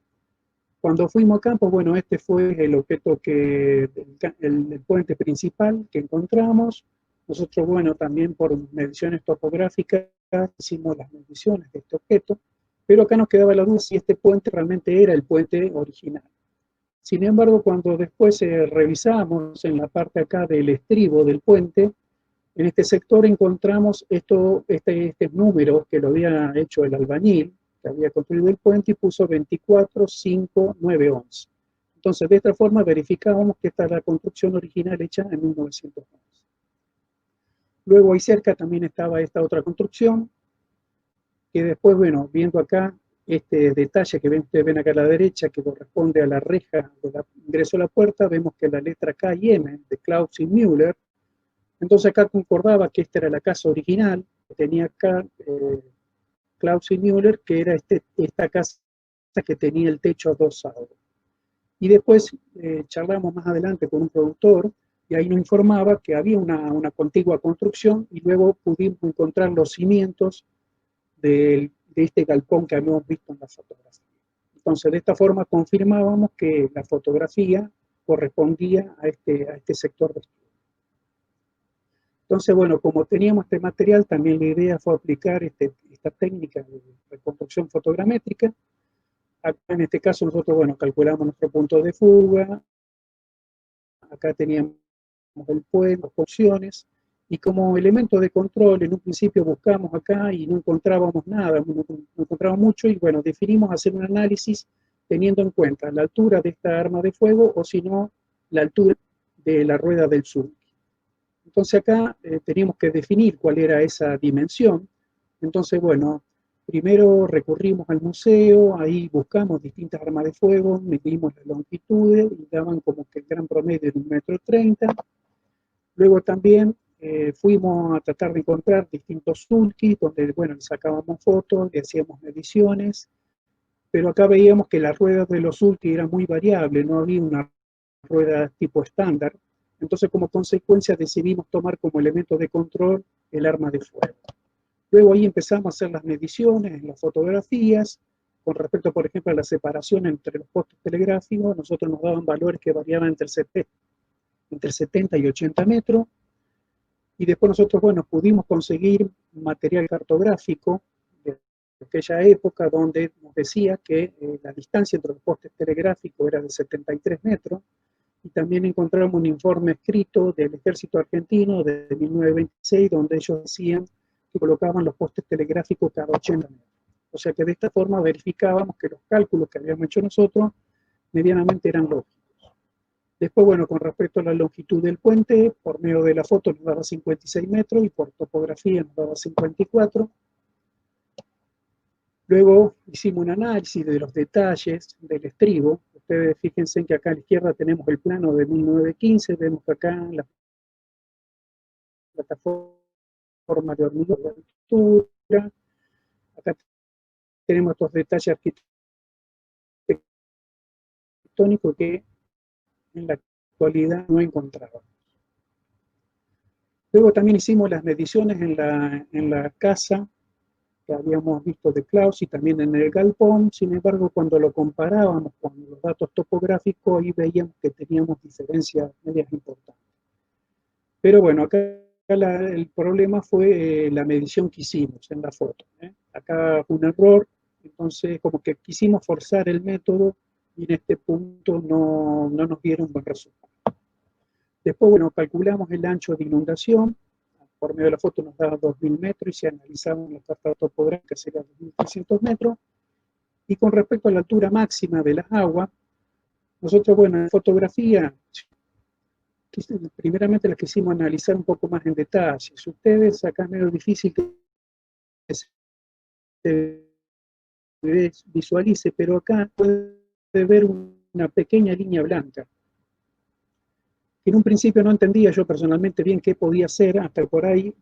Cuando fuimos a campo, bueno, este fue el objeto el puente principal que encontramos. Nosotros, bueno, también por mediciones topográficas hicimos las mediciones de este objeto, pero acá nos quedaba la duda si este puente realmente era el puente original. Sin embargo, cuando después revisamos en la parte acá del estribo del puente, en este sector encontramos estos números que lo había hecho el albañil, que había construido el puente, y puso 24, 5, 9, 11. Entonces, de esta forma verificábamos que esta es la construcción original hecha en 1911. Luego ahí cerca también estaba esta otra construcción, que después, bueno, viendo acá este detalle que ustedes ven acá a la derecha, que corresponde a la reja de ingreso a la puerta, vemos que la letra K y M de Klaus y Müller. Entonces acá concordaba que esta era la casa original, que tenía acá Klaus y Müller, que era esta casa que tenía el techo a 2 aguas. Y después charlamos más adelante con un productor, y ahí nos informaba que había una contigua construcción, y luego pudimos encontrar los cimientos de este galpón que habíamos visto en la fotografía. Entonces, de esta forma confirmábamos que la fotografía correspondía a este sector de estudio. Entonces, bueno, como teníamos este material, también la idea fue aplicar esta técnica de reconstrucción fotogramétrica. Acá en este caso nosotros, bueno, calculamos nuestro punto de fuga, acá teníamos el puente, las opciones, y como elemento de control, en un principio buscamos acá y no encontrábamos nada, no encontrábamos mucho, y bueno, definimos hacer un análisis teniendo en cuenta la altura de esta arma de fuego, o si no, la altura de la rueda del Sulky. Entonces acá teníamos que definir cuál era esa dimensión. Entonces, bueno, primero recurrimos al museo, ahí buscamos distintas armas de fuego, medimos las longitudes y daban como que el gran promedio de 1,30 m. Luego también fuimos a tratar de encontrar distintos sulkys, donde, bueno, le sacábamos fotos, le hacíamos mediciones, pero acá veíamos que las ruedas de los sulkys eran muy variables, no había una rueda tipo estándar. Entonces, como consecuencia, decidimos tomar como elemento de control el arma de fuego. Luego ahí empezamos a hacer las mediciones, las fotografías, con respecto, por ejemplo, a la separación entre los postes telegráficos. Nosotros nos daban valores que variaban entre 70 y 80 metros, y después nosotros, bueno, pudimos conseguir material cartográfico aquella época donde nos decía que la distancia entre los postes telegráficos era de 73 metros, y también encontramos un informe escrito del Ejército Argentino de 1926, donde ellos decían que colocaban los postes telegráficos cada 80 metros. O sea que de esta forma verificábamos que los cálculos que habíamos hecho nosotros medianamente eran lógicos. Después, bueno, con respecto a la longitud del puente, por medio de la foto nos daba 56 metros y por topografía nos daba 54. Luego hicimos un análisis de los detalles del estribo. Ustedes fíjense que acá a la izquierda tenemos el plano de 1915, vemos que acá en la plataforma de hormigón de altura, acá tenemos estos detalles arquitectónicos que en la actualidad no encontramos. Luego también hicimos las mediciones en la casa que habíamos visto de Klaus y también en el galpón. Sin embargo, cuando lo comparábamos con los datos topográficos, ahí veíamos que teníamos diferencias medias importantes. Pero bueno, acá el problema fue la medición que hicimos en la foto. Acá fue un error, entonces como que quisimos forzar el método y en este punto no nos dieron buen resultado. Después, bueno, calculamos el ancho de inundación. Por medio de la foto nos daba 2.000 metros y si analizamos la carta topográfica sería 2.300 metros. Y con respecto a la altura máxima de las aguas, nosotros, bueno, en fotografía, primeramente las quisimos analizar un poco más en detalle. Si ustedes, acá es medio difícil que se visualice, pero acá puede ver una pequeña línea blanca. En un principio no entendía yo personalmente bien qué podía ser, hasta por ahí,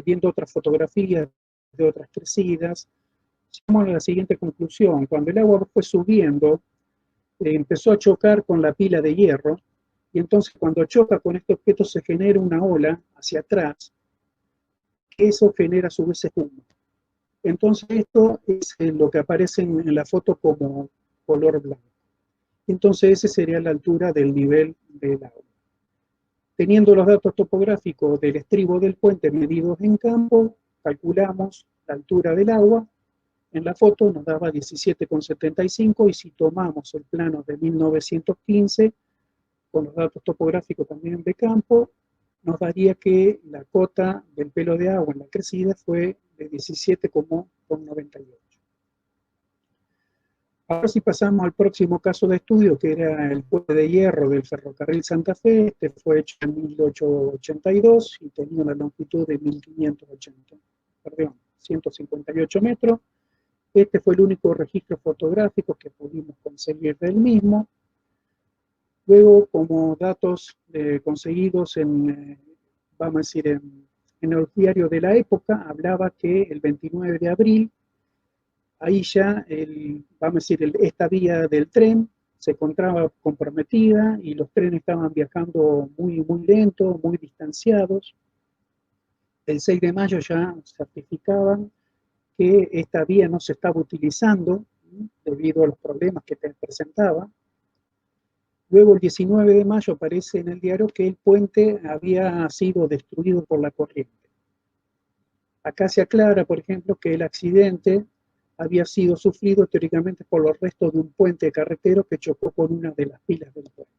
viendo otras fotografías de otras crecidas, llegamos a la siguiente conclusión. Cuando el agua fue subiendo, empezó a chocar con la pila de hierro, y entonces cuando choca con este objeto se genera una ola hacia atrás, que eso genera a su vez espuma. Entonces esto es lo que aparece en la foto como color blanco. Entonces esa sería la altura del nivel del agua. Teniendo los datos topográficos del estribo del puente medidos en campo, calculamos la altura del agua. En la foto nos daba 17,75 y si tomamos el plano de 1915, con los datos topográficos también de campo, nos daría que la cota del pelo de agua en la crecida fue de 17,98. Ahora si pasamos al próximo caso de estudio, que era el puente de hierro del ferrocarril Santa Fe. Este fue hecho en 1882 y tenía una longitud de 158 metros. Este fue el único registro fotográfico que pudimos conseguir del mismo. Luego, como datos conseguidos vamos a decir, en el diario de la época, hablaba que el 29 de abril, ahí ya, vamos a decir, esta vía del tren se encontraba comprometida y los trenes estaban viajando muy, muy lento, muy distanciados. El 6 de mayo ya certificaban que esta vía no se estaba utilizando debido a los problemas que presentaba. Luego, el 19 de mayo aparece en el diario que el puente había sido destruido por la corriente. Acá se aclara, por ejemplo, que el accidente había sido sufrido teóricamente por los restos de un puente carretero que chocó con una de las pilas del puente.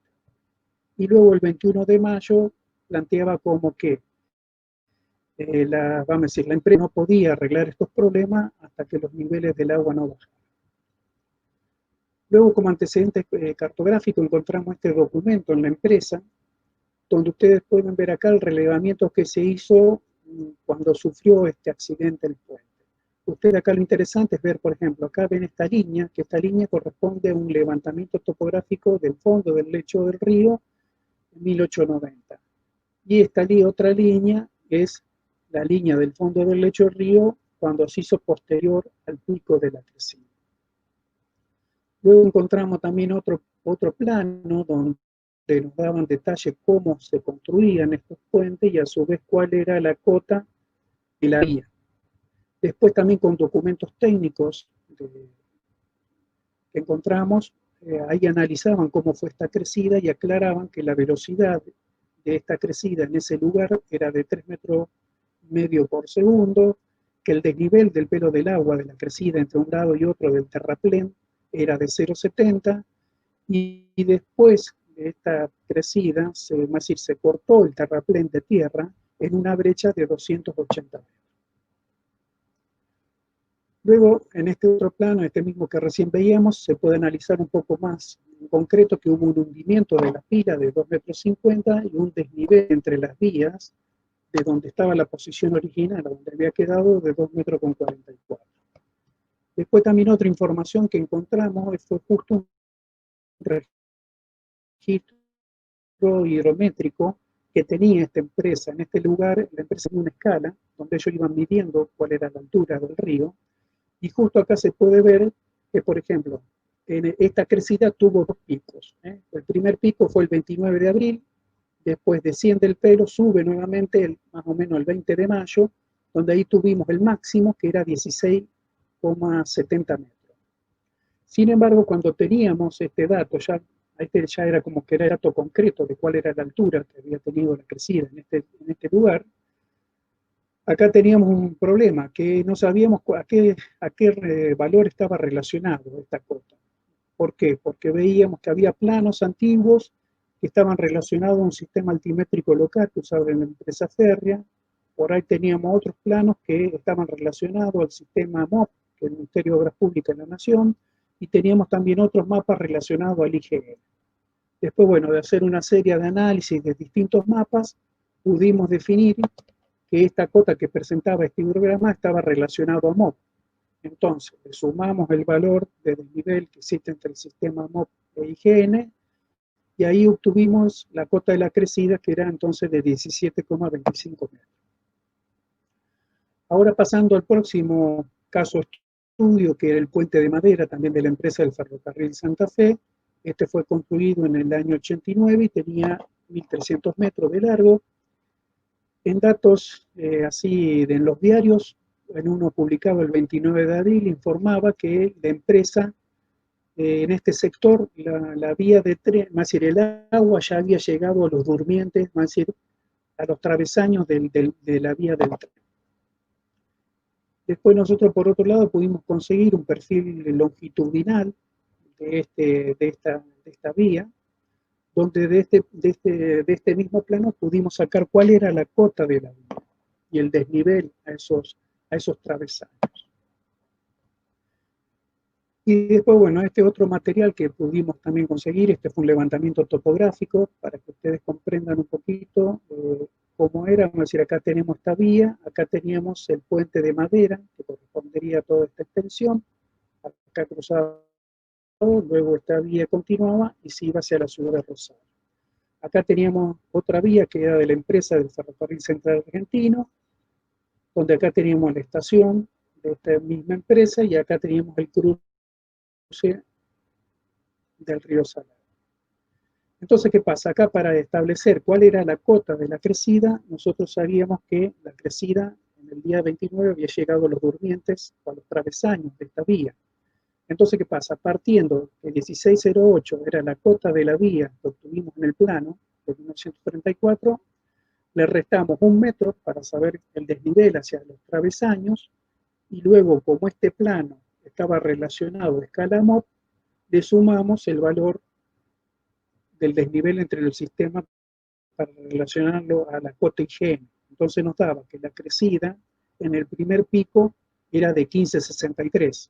Y luego el 21 de mayo planteaba como que vamos a decir, la empresa no podía arreglar estos problemas hasta que los niveles del agua no bajaran. Luego, como antecedente cartográfico, encontramos este documento en la empresa, donde ustedes pueden ver acá el relevamiento que se hizo cuando sufrió este accidente el puente. Ustedes acá lo interesante es ver, por ejemplo, acá ven esta línea, que esta línea corresponde a un levantamiento topográfico del fondo del lecho del río en 1890. Y esta otra línea es la línea del fondo del lecho del río cuando se hizo posterior al pico de la crecida. Luego encontramos también otro plano donde nos daban detalles cómo se construían estos puentes y a su vez cuál era la cota de la vía. Después también con documentos técnicos que encontramos, ahí analizaban cómo fue esta crecida y aclaraban que la velocidad de esta crecida en ese lugar era de 3,5 metros por segundo, que el desnivel del pelo del agua de la crecida entre un lado y otro del terraplén era de 0,70 y después de esta crecida, se cortó el terraplén de tierra en una brecha de 280 metros. Luego, en este otro plano, este mismo que recién veíamos, se puede analizar un poco más en concreto que hubo un hundimiento de la pila de 2,50 metros y un desnivel entre las vías de donde estaba la posición original, donde había quedado, de 2,44 metros. Después también otra información que encontramos fue justo un registro hidrométrico que tenía esta empresa. En este lugar, la empresa tenía una escala donde ellos iban midiendo cuál era la altura del río. Y justo acá se puede ver que, por ejemplo, en esta crecida tuvo dos picos. El primer pico fue el 29 de abril, después desciende el pelo, sube nuevamente más o menos el 20 de mayo, donde ahí tuvimos el máximo, que era 16,70 metros. Sin embargo, cuando teníamos este dato, ya era como que era dato concreto de cuál era la altura que había tenido la crecida en este lugar, acá teníamos un problema, que no sabíamos a qué valor estaba relacionado esta cota. ¿Por qué? Porque veíamos que había planos antiguos que estaban relacionados a un sistema altimétrico local que usaba en la empresa férrea. Por ahí teníamos otros planos que estaban relacionados al sistema MOP, que es el Ministerio de Obras Públicas de la Nación, y teníamos también otros mapas relacionados al IGN. Después, bueno, de hacer una serie de análisis de distintos mapas, pudimos definir que esta cota que presentaba este hidrograma estaba relacionado a MOP. Entonces, le sumamos el valor de desnivel que existe entre el sistema MOP e IGN, y ahí obtuvimos la cota de la crecida, que era entonces de 17,25 metros. Ahora pasando al próximo caso estudio, que era el puente de madera, también de la empresa del Ferrocarril Santa Fe. Este fue construido en el año 89 y tenía 1.300 metros de largo. En datos así en los diarios, en uno publicado el 29 de abril, informaba que la empresa en este sector, la vía de tren, más decir, el agua ya había llegado a los durmientes, más decir, a los travesaños de la vía del tren. Después nosotros, por otro lado, pudimos conseguir un perfil longitudinal de esta vía, donde de este mismo plano pudimos sacar cuál era la cota de la vía y el desnivel a esos travesaños. Y después, bueno, este otro material que pudimos también conseguir, este fue un levantamiento topográfico, para que ustedes comprendan un poquito cómo era. Vamos a decir, acá tenemos esta vía, acá teníamos el puente de madera, que correspondería a toda esta extensión, acá cruzaba, luego esta vía continuaba y se iba hacia la ciudad de Rosario. Acá teníamos otra vía que era de la empresa del Ferrocarril Central Argentino, donde acá teníamos la estación de esta misma empresa y acá teníamos el cruce del río Salado. Entonces, ¿qué pasa? Acá, para establecer cuál era la cota de la crecida, nosotros sabíamos que la crecida en el día 29 había llegado a los durmientes o a los travesaños de esta vía. Entonces, ¿qué pasa? Partiendo de 16,08 era la cota de la vía que obtuvimos en el plano de 1934, le restamos 1 metro para saber el desnivel hacia los travesaños, y luego, como este plano estaba relacionado a escala MOP, le sumamos el valor del desnivel entre el sistema para relacionarlo a la cota IGN. Entonces nos daba que la crecida en el primer pico era de 15,63.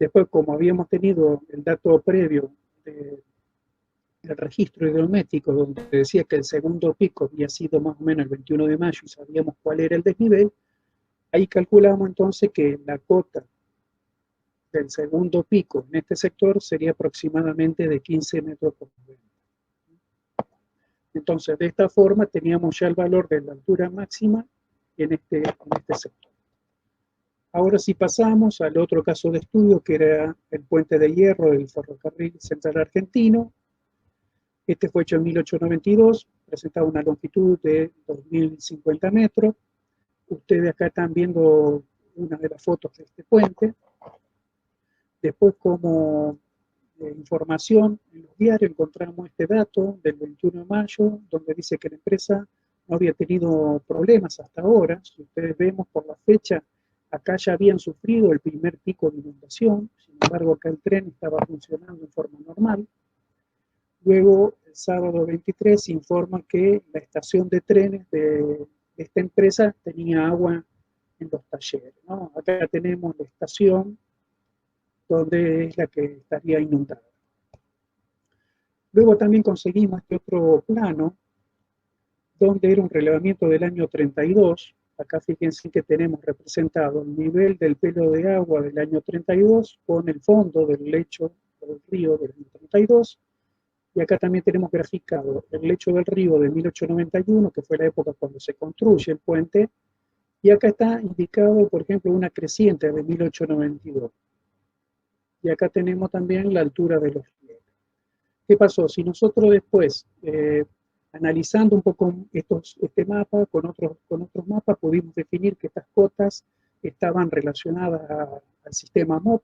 Después, como habíamos tenido el dato previo del registro hidrométrico, donde decía que el segundo pico había sido más o menos el 21 de mayo y sabíamos cuál era el desnivel, ahí calculamos entonces que la cota del segundo pico en este sector sería aproximadamente de 15 metros por segundo. Entonces, de esta forma teníamos ya el valor de la altura máxima en este sector. Ahora sí pasamos al otro caso de estudio, que era el puente de hierro del Ferrocarril Central Argentino. Este fue hecho en 1892, presentaba una longitud de 2.050 metros. Ustedes acá están viendo una de las fotos de este puente. Después, como información en los diarios, encontramos este dato del 21 de mayo, donde dice que la empresa no había tenido problemas hasta ahora. Si ustedes vemos por la fecha, Acá ya habían sufrido el primer pico de inundación, sin embargo acá el tren estaba funcionando en forma normal. Luego, el sábado 23, se informa que la estación de trenes de esta empresa tenía agua en los talleres, ¿no? Acá tenemos la estación donde es la que estaría inundada. Luego también conseguimos este otro plano, donde era un relevamiento del año 32. Acá fíjense que tenemos representado el nivel del pelo de agua del año 32 con el fondo del lecho del río del año 32. Y acá también tenemos graficado el lecho del río de 1891, que fue la época cuando se construye el puente, y acá está indicado, por ejemplo, una creciente de 1892. Y acá tenemos también la altura de los rieles. ¿Qué pasó? Si nosotros después, analizando un poco este mapa con otros mapas, pudimos definir que estas cotas estaban relacionadas al sistema MOP.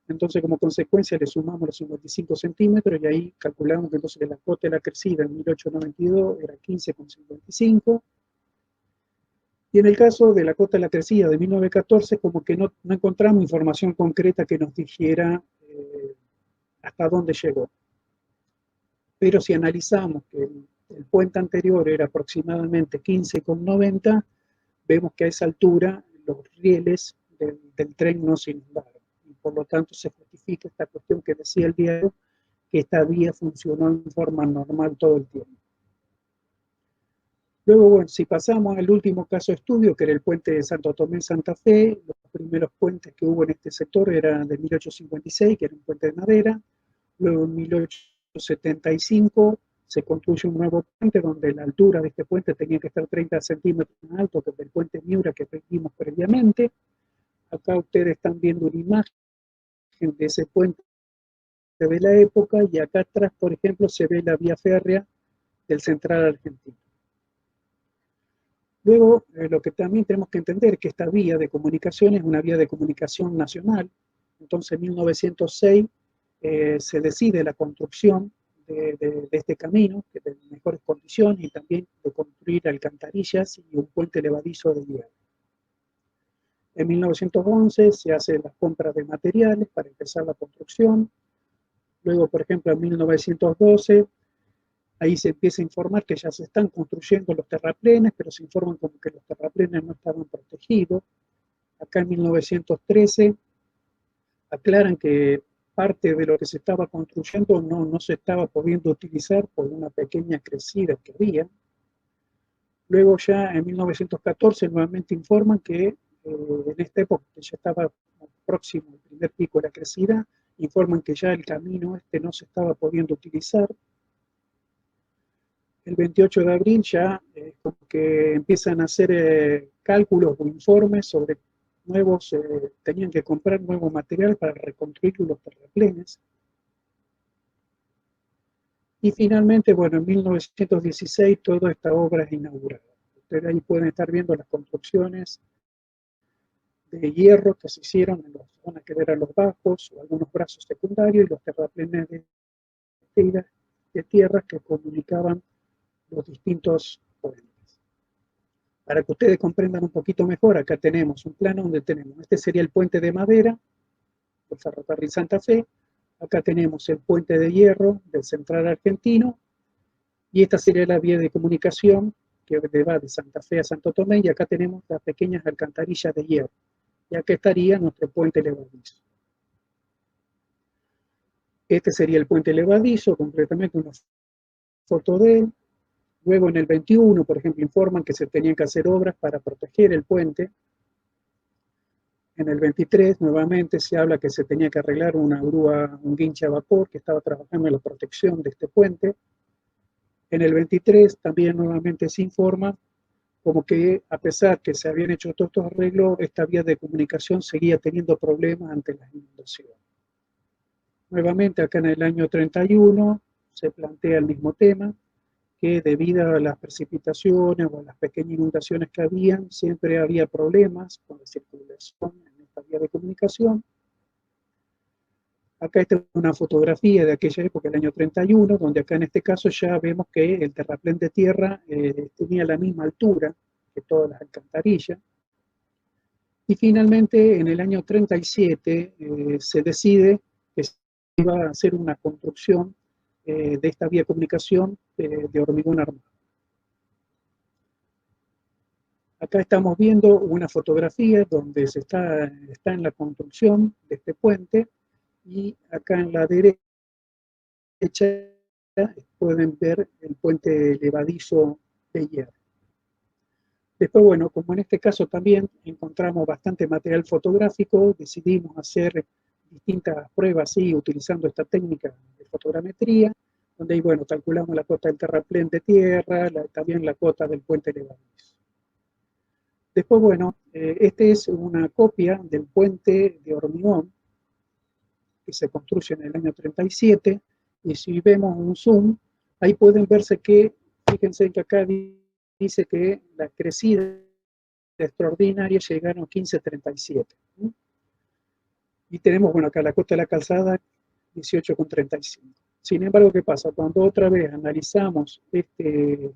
Entonces, como consecuencia, le sumamos los 55 centímetros y ahí calculamos que entonces la cota de la crecida en 1892 era 15,55. Y en el caso de la cota de la crecida de 1914, como que no encontramos información concreta que nos dijera hasta dónde llegó. Pero si analizamos que el puente anterior era aproximadamente 15,90, vemos que a esa altura los rieles del tren no se inundaron. Y por lo tanto se justifica esta cuestión que decía el diario, que esta vía funcionó en forma normal todo el tiempo. Luego, bueno, si pasamos al último caso de estudio, que era el puente de Santo Tomé Santa Fe, los primeros puentes que hubo en este sector eran de 1856, que era un puente de madera. Luego en 1875 se construye un nuevo puente donde la altura de este puente tenía que estar 30 centímetros más alto que el puente Miura que vimos previamente. Acá ustedes están viendo una imagen de ese puente de la época, y acá atrás, por ejemplo, se ve la vía férrea del Central Argentino. Luego, lo que también tenemos que entender es que esta vía de comunicación es una vía de comunicación nacional. Entonces, en 1906 se decide la construcción de este camino, que de mejores condiciones, y también de construir alcantarillas y un puente levadizo de hierro. En 1911 se hace la compra de materiales para empezar la construcción. Luego, por ejemplo, en 1912, ahí se empieza a informar que ya se están construyendo los terraplenes, pero se informan como que los terraplenes no estaban protegidos. Acá en 1913 aclaran que parte de lo que se estaba construyendo no se estaba pudiendo utilizar por una pequeña crecida que había. Luego ya en 1914 nuevamente informan que en esta época que ya estaba próximo al primer pico de la crecida, informan que ya el camino no se estaba pudiendo utilizar. El 28 de abril ya como que empiezan a hacer cálculos o informes sobre nuevos, tenían que comprar nuevo material para reconstruir los terraplenes. Y finalmente, bueno, en 1916 toda esta obra es inaugurada. Ustedes ahí pueden estar viendo las construcciones de hierro que se hicieron en las zonas que eran los bajos o algunos brazos secundarios, y los terraplenes de tierra que comunicaban los distintos puentes. Para que ustedes comprendan un poquito mejor, acá tenemos un plano donde tenemos, este sería el puente de madera del ferrocarril Santa Fe, acá tenemos el puente de hierro del Central Argentino, y esta sería la vía de comunicación que va de Santa Fe a Santo Tomé, y acá tenemos las pequeñas alcantarillas de hierro, y acá estaría nuestro puente levadizo. Este sería el puente levadizo, concretamente una foto de él. Luego en el 21, por ejemplo, informan que se tenían que hacer obras para proteger el puente. En el 23, nuevamente, se habla que se tenía que arreglar una grúa, un guinche a vapor que estaba trabajando en la protección de este puente. En el 23 también nuevamente se informa como que a pesar que se habían hecho todos estos arreglos, esta vía de comunicación seguía teniendo problemas ante las inundaciones. Nuevamente acá en el año 31 se plantea el mismo tema, que debido a las precipitaciones o a las pequeñas inundaciones que habían, siempre había problemas con la circulación en esta vía de comunicación. Acá está una fotografía de aquella época, el año 31, donde acá en este caso ya vemos que el terraplén de tierra tenía la misma altura que todas las alcantarillas. Y finalmente, en el año 37, se decide que se iba a hacer una construcción de esta vía de comunicación de hormigón armado. Acá estamos viendo una fotografía donde está en la construcción de este puente, y acá en la derecha pueden ver el puente levadizo de hierro. Después, bueno, como en este caso también encontramos bastante material fotográfico, decidimos hacer distintas pruebas, sí, utilizando esta técnica de fotogrametría, donde ahí, bueno, calculamos la cota del terraplén de tierra, también la cota del puente levadizo. Después, bueno, esta es una copia del puente de hormigón que se construye en el año 37, y si vemos un zoom, ahí pueden verse que, fíjense que acá dice que la crecida extraordinaria llegaron a 15.37. Y tenemos, bueno, acá la cota de la calzada 18.35. Sin embargo, ¿qué pasa? Cuando otra vez analizamos este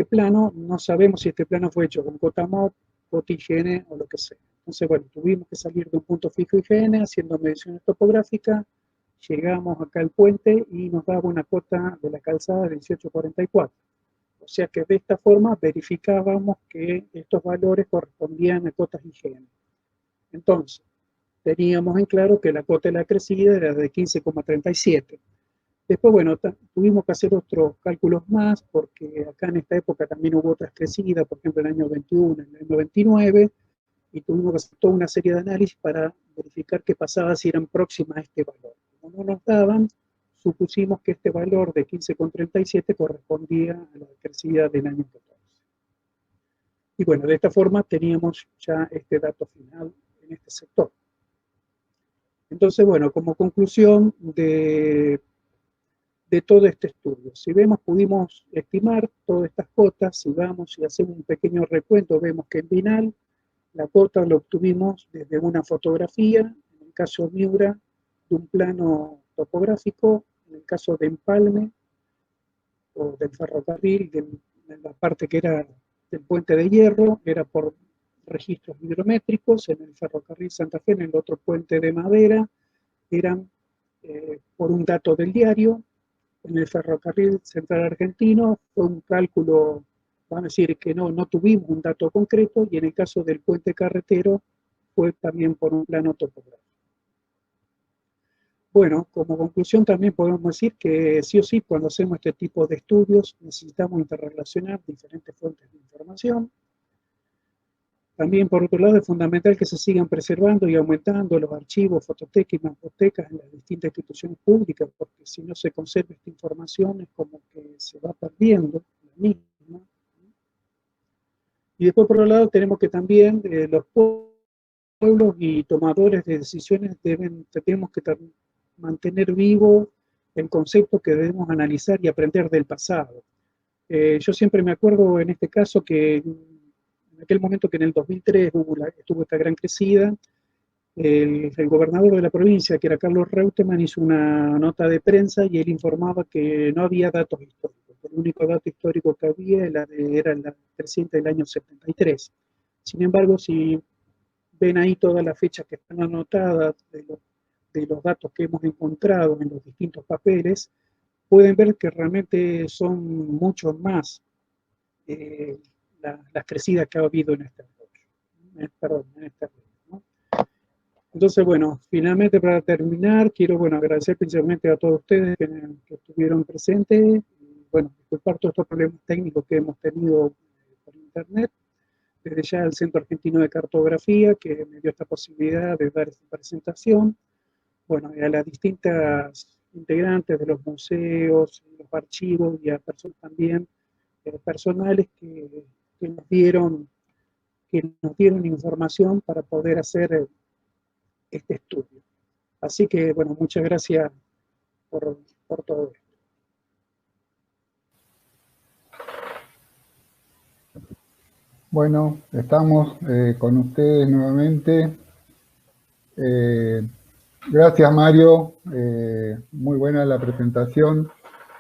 plano, no sabemos si este plano fue hecho con cota MOP, cota IGN o lo que sea. Entonces, bueno, tuvimos que salir de un punto fijo IGN haciendo mediciones topográficas, llegamos acá al puente y nos daba una cota de la calzada de 18.44. O sea que de esta forma verificábamos que estos valores correspondían a cotas IGN. Entonces, teníamos en claro que la cota de la crecida era de 15.37. Después, bueno, tuvimos que hacer otros cálculos más, porque acá en esta época también hubo otras crecidas, por ejemplo, en el año 21, en el año 29, y tuvimos que hacer toda una serie de análisis para verificar qué pasaba si eran próximas a este valor. Como no nos daban, supusimos que este valor de 15.37 correspondía a la crecida del año 14. Y bueno, de esta forma teníamos ya este dato final en este sector. Entonces, bueno, como conclusión de todo este estudio, si vemos, pudimos estimar todas estas cotas. Si vamos y hacemos un pequeño recuento, vemos que en Vinal la cota lo obtuvimos desde una fotografía, en el caso de Miura, de un plano topográfico, en el caso de Empalme, o del ferrocarril, de la parte que era del puente de hierro, era por registros hidrométricos. En el ferrocarril Santa Fe, en el otro puente de madera, eran por un dato del diario. En el ferrocarril central argentino fue un cálculo, vamos a decir que no tuvimos un dato concreto, y en el caso del puente carretero fue también por un plano topográfico. Bueno, como conclusión también podemos decir que sí o sí, cuando hacemos este tipo de estudios, necesitamos interrelacionar diferentes fuentes de información. También, por otro lado, es fundamental que se sigan preservando y aumentando los archivos, fototecas y mapotecas en las distintas instituciones públicas, porque si no se conserva esta información es como que se va perdiendo la misma. Y después, por otro lado, tenemos que también los pueblos y tomadores de decisiones tenemos que mantener vivo el concepto que debemos analizar y aprender del pasado. Yo siempre me acuerdo en este caso que en aquel momento que en el 2003 estuvo esta gran crecida, el gobernador de la provincia, que era Carlos Reutemann, hizo una nota de prensa y él informaba que no había datos históricos. El único dato histórico que había era la creciente del año 73. Sin embargo, si ven ahí todas las fechas que están anotadas de los datos que hemos encontrado en los distintos papeles, pueden ver que realmente son muchos más las crecidas que ha habido en este ¿no? Entonces, bueno, finalmente para terminar, quiero agradecer principalmente a todos ustedes que estuvieron presentes, y disculpar todos estos problemas técnicos que hemos tenido por internet. Desde ya el Centro Argentino de Cartografía, que me dio esta posibilidad de dar esta presentación. Bueno, y a las distintas integrantes de los museos, los archivos, y a personas también personales que nos dieron información para poder hacer este estudio. Así que, bueno, muchas gracias por todo esto. Bueno, estamos con ustedes nuevamente. Gracias, Mario. Muy buena la presentación.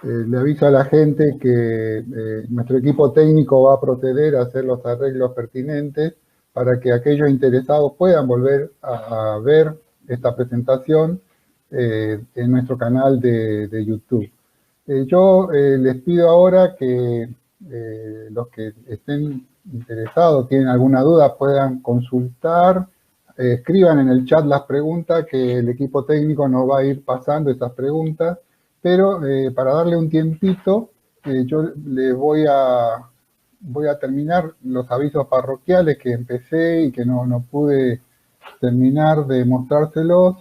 Le aviso a la gente que nuestro equipo técnico va a proceder a hacer los arreglos pertinentes para que aquellos interesados puedan volver a ver esta presentación en nuestro canal de YouTube. Yo les pido ahora que los que estén interesados, tienen alguna duda, puedan consultar, escriban en el chat las preguntas, que el equipo técnico nos va a ir pasando esas preguntas, pero para darle un tiempito, yo les voy a terminar los avisos parroquiales que empecé y que no pude terminar de mostrárselos.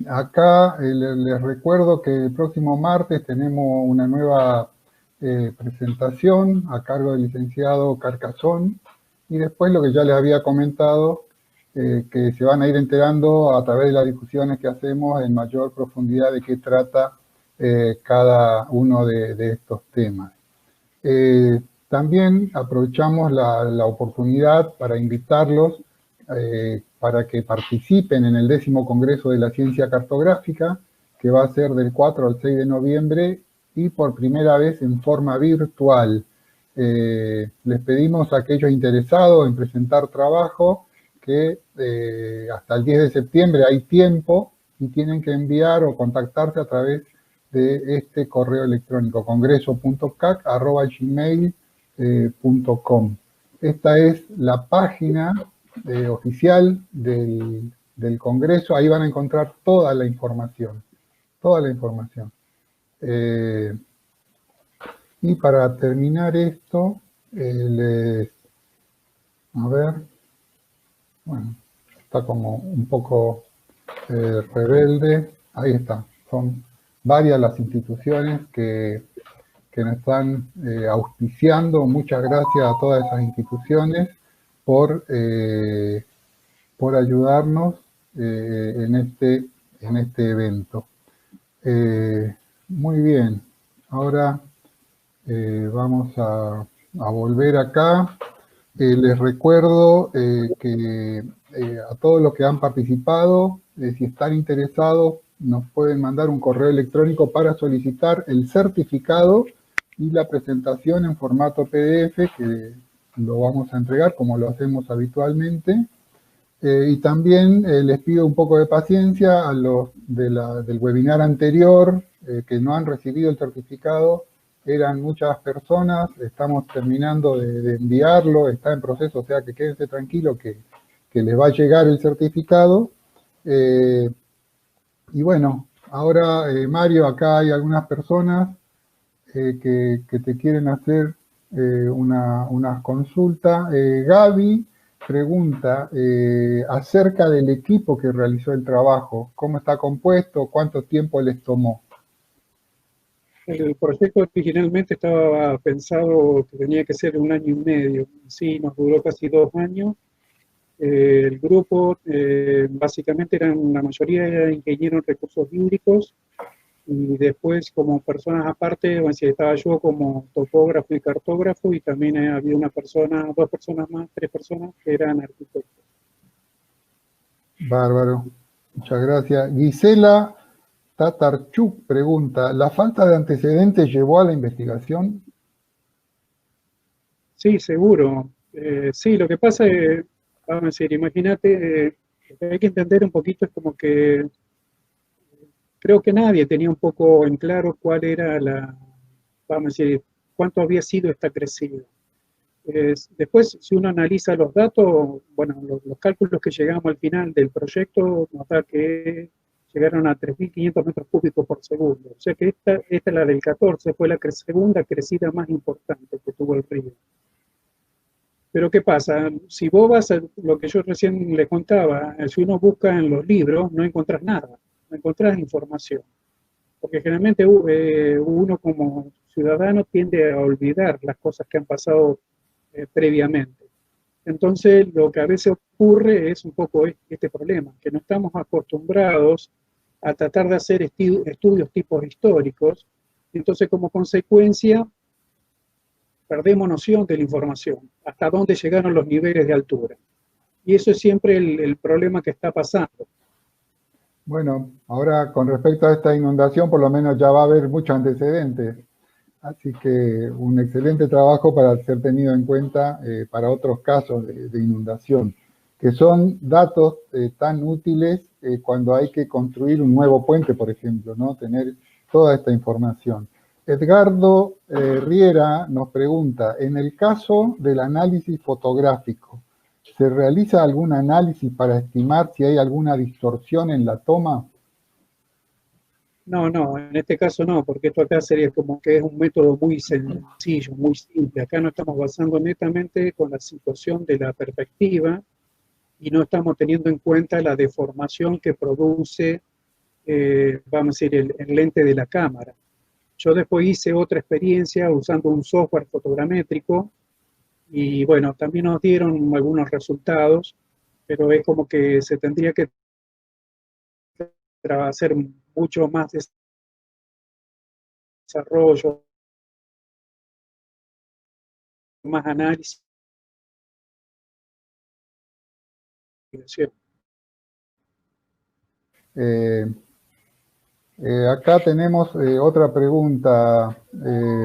Acá les recuerdo que el próximo martes tenemos una nueva presentación a cargo del licenciado Carcasón, y después lo que ya les había comentado, que se van a ir enterando a través de las discusiones que hacemos en mayor profundidad de qué trata cada uno de estos temas. También aprovechamos la oportunidad para invitarlos para que participen en el 10º Congreso de la Ciencia Cartográfica, que va a ser del 4 al 6 de noviembre y por primera vez en forma virtual. Les pedimos a aquellos interesados en presentar trabajo que hasta el 10 de septiembre hay tiempo y tienen que enviar o contactarse a través de este correo electrónico, congreso.cac@gmail.com. Esta es la página oficial del Congreso. Ahí van a encontrar toda la información, toda la información. Y para terminar esto, a ver, bueno, está como un poco rebelde. Ahí está, son varias las instituciones que nos están auspiciando. Muchas gracias a todas esas instituciones por ayudarnos en este evento. Muy bien, ahora vamos a volver acá. Les recuerdo que a todos los que han participado, si están interesados, nos pueden mandar un correo electrónico para solicitar el certificado y la presentación en formato PDF, que lo vamos a entregar como lo hacemos habitualmente. Y también les pido un poco de paciencia a los del webinar anterior que no han recibido el certificado. Eran muchas personas, estamos terminando de enviarlo, está en proceso, o sea que quédense tranquilos que les va a llegar el certificado. Y bueno, ahora Mario, acá hay algunas personas que te quieren hacer una consulta. Gaby pregunta acerca del equipo que realizó el trabajo, cómo está compuesto, cuánto tiempo les tomó. El proyecto originalmente estaba pensado que tenía que ser 1 año y medio. Sí, nos duró casi 2 años. El grupo básicamente la mayoría eran ingenieros en recursos hídricos, y después como personas aparte, bueno, estaba yo como topógrafo y cartógrafo, y también había una persona, 2 personas más, 3 personas que eran arquitectos. Bárbaro, muchas gracias. Gisela Tatarchuk pregunta, ¿la falta de antecedentes llevó a la investigación? Sí, seguro. Sí, lo que pasa es, vamos a decir, imagínate, lo que hay que entender un poquito es como que creo que nadie tenía un poco en claro cuál era vamos a decir, cuánto había sido esta crecida. Después, si uno analiza los datos, bueno, los cálculos que llegamos al final del proyecto nos da que llegaron a 3.500 metros cúbicos por segundo. O sea que esta la del 14, fue la segunda crecida más importante que tuvo el río. Pero ¿qué pasa? Si vos vas a lo que yo recién les contaba, si uno busca en los libros, no encontrás nada, no encontrás información. Porque generalmente uno como ciudadano tiende a olvidar las cosas que han pasado previamente. Entonces, lo que a veces ocurre es un poco este problema, que no estamos acostumbrados a tratar de hacer estudios tipos históricos, entonces como consecuencia perdemos noción de la información, hasta dónde llegaron los niveles de altura. Y eso es siempre el problema que está pasando. Bueno, ahora con respecto a esta inundación, por lo menos ya va a haber muchos antecedentes. Así que un excelente trabajo para ser tenido en cuenta para otros casos de inundación, que son datos tan útiles cuando hay que construir un nuevo puente, por ejemplo, ¿no? Tener toda esta información. Edgardo Riera nos pregunta, en el caso del análisis fotográfico, ¿se realiza algún análisis para estimar si hay alguna distorsión en la toma? No, no, en este caso no, porque esto acá sería como que es un método muy sencillo, muy simple. Acá nos estamos basando netamente con la situación de la perspectiva y no estamos teniendo en cuenta la deformación que produce, vamos a decir, el lente de la cámara. Yo después hice otra experiencia usando un software fotogramétrico y bueno, también nos dieron algunos resultados, pero es como que se tendría que hacer mucho más desarrollo, más análisis. Acá tenemos otra pregunta,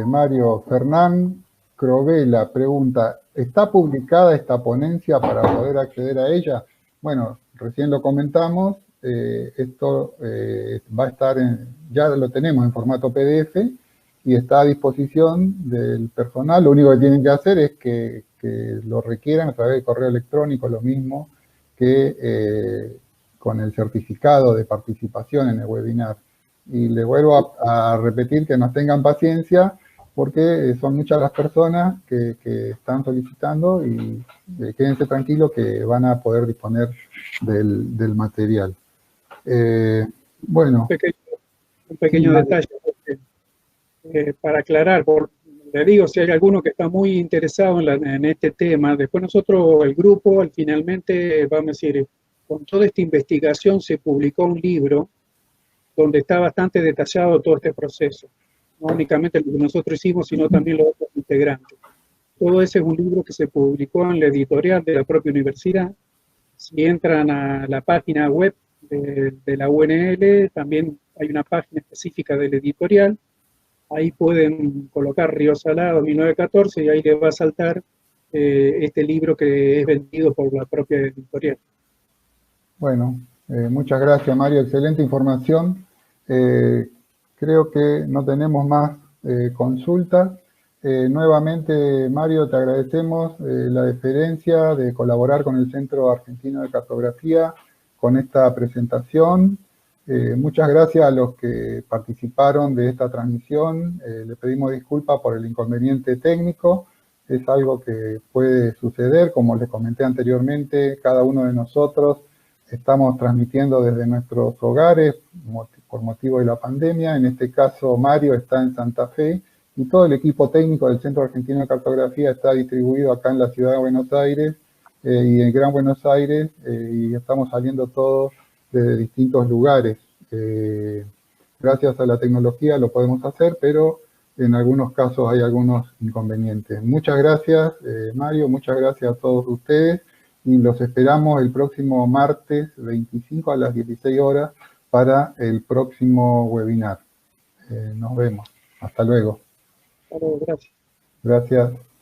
Mario. Fernán Crovela pregunta, ¿está publicada esta ponencia para poder acceder a ella? Bueno, recién lo comentamos, esto va a estar, ya lo tenemos en formato PDF y está a disposición del personal. Lo único que tienen que hacer es que lo requieran a través de correo electrónico, lo mismo que con el certificado de participación en el webinar. Y les vuelvo a repetir que nos tengan paciencia porque son muchas las personas que están solicitando y quédense tranquilos que van a poder disponer del material. Bueno. Un pequeño sí, detalle porque, para aclarar, le digo, si hay alguno que está muy interesado en este tema, después nosotros, el grupo, finalmente, vamos a decir, con toda esta investigación se publicó un libro donde está bastante detallado todo este proceso. No únicamente lo que nosotros hicimos, sino también los otros integrantes. Todo ese es un libro que se publicó en la editorial de la propia universidad. Si entran a la página web de la UNL, también hay una página específica del editorial. Ahí pueden colocar Río Salado 1914 y ahí les va a saltar este libro que es vendido por la propia editorial. Bueno, muchas gracias, Mario. Excelente información. Creo que no tenemos más consultas. Nuevamente, Mario, te agradecemos la deferencia de colaborar con el Centro Argentino de Cartografía con esta presentación. Muchas gracias a los que participaron de esta transmisión. Le pedimos disculpas por el inconveniente técnico. Es algo que puede suceder, como les comenté anteriormente, cada uno de nosotros estamos transmitiendo desde nuestros hogares por motivo de la pandemia. En este caso, Mario está en Santa Fe y todo el equipo técnico del Centro Argentino de Cartografía está distribuido acá en la ciudad de Buenos Aires y en Gran Buenos Aires y estamos saliendo todos desde distintos lugares. Gracias a la tecnología lo podemos hacer, pero en algunos casos hay algunos inconvenientes. Muchas gracias, Mario, muchas gracias a todos ustedes. Y los esperamos el próximo martes 25 a las 16 horas para el próximo webinar. Nos vemos. Hasta luego. Hasta luego, gracias. Gracias.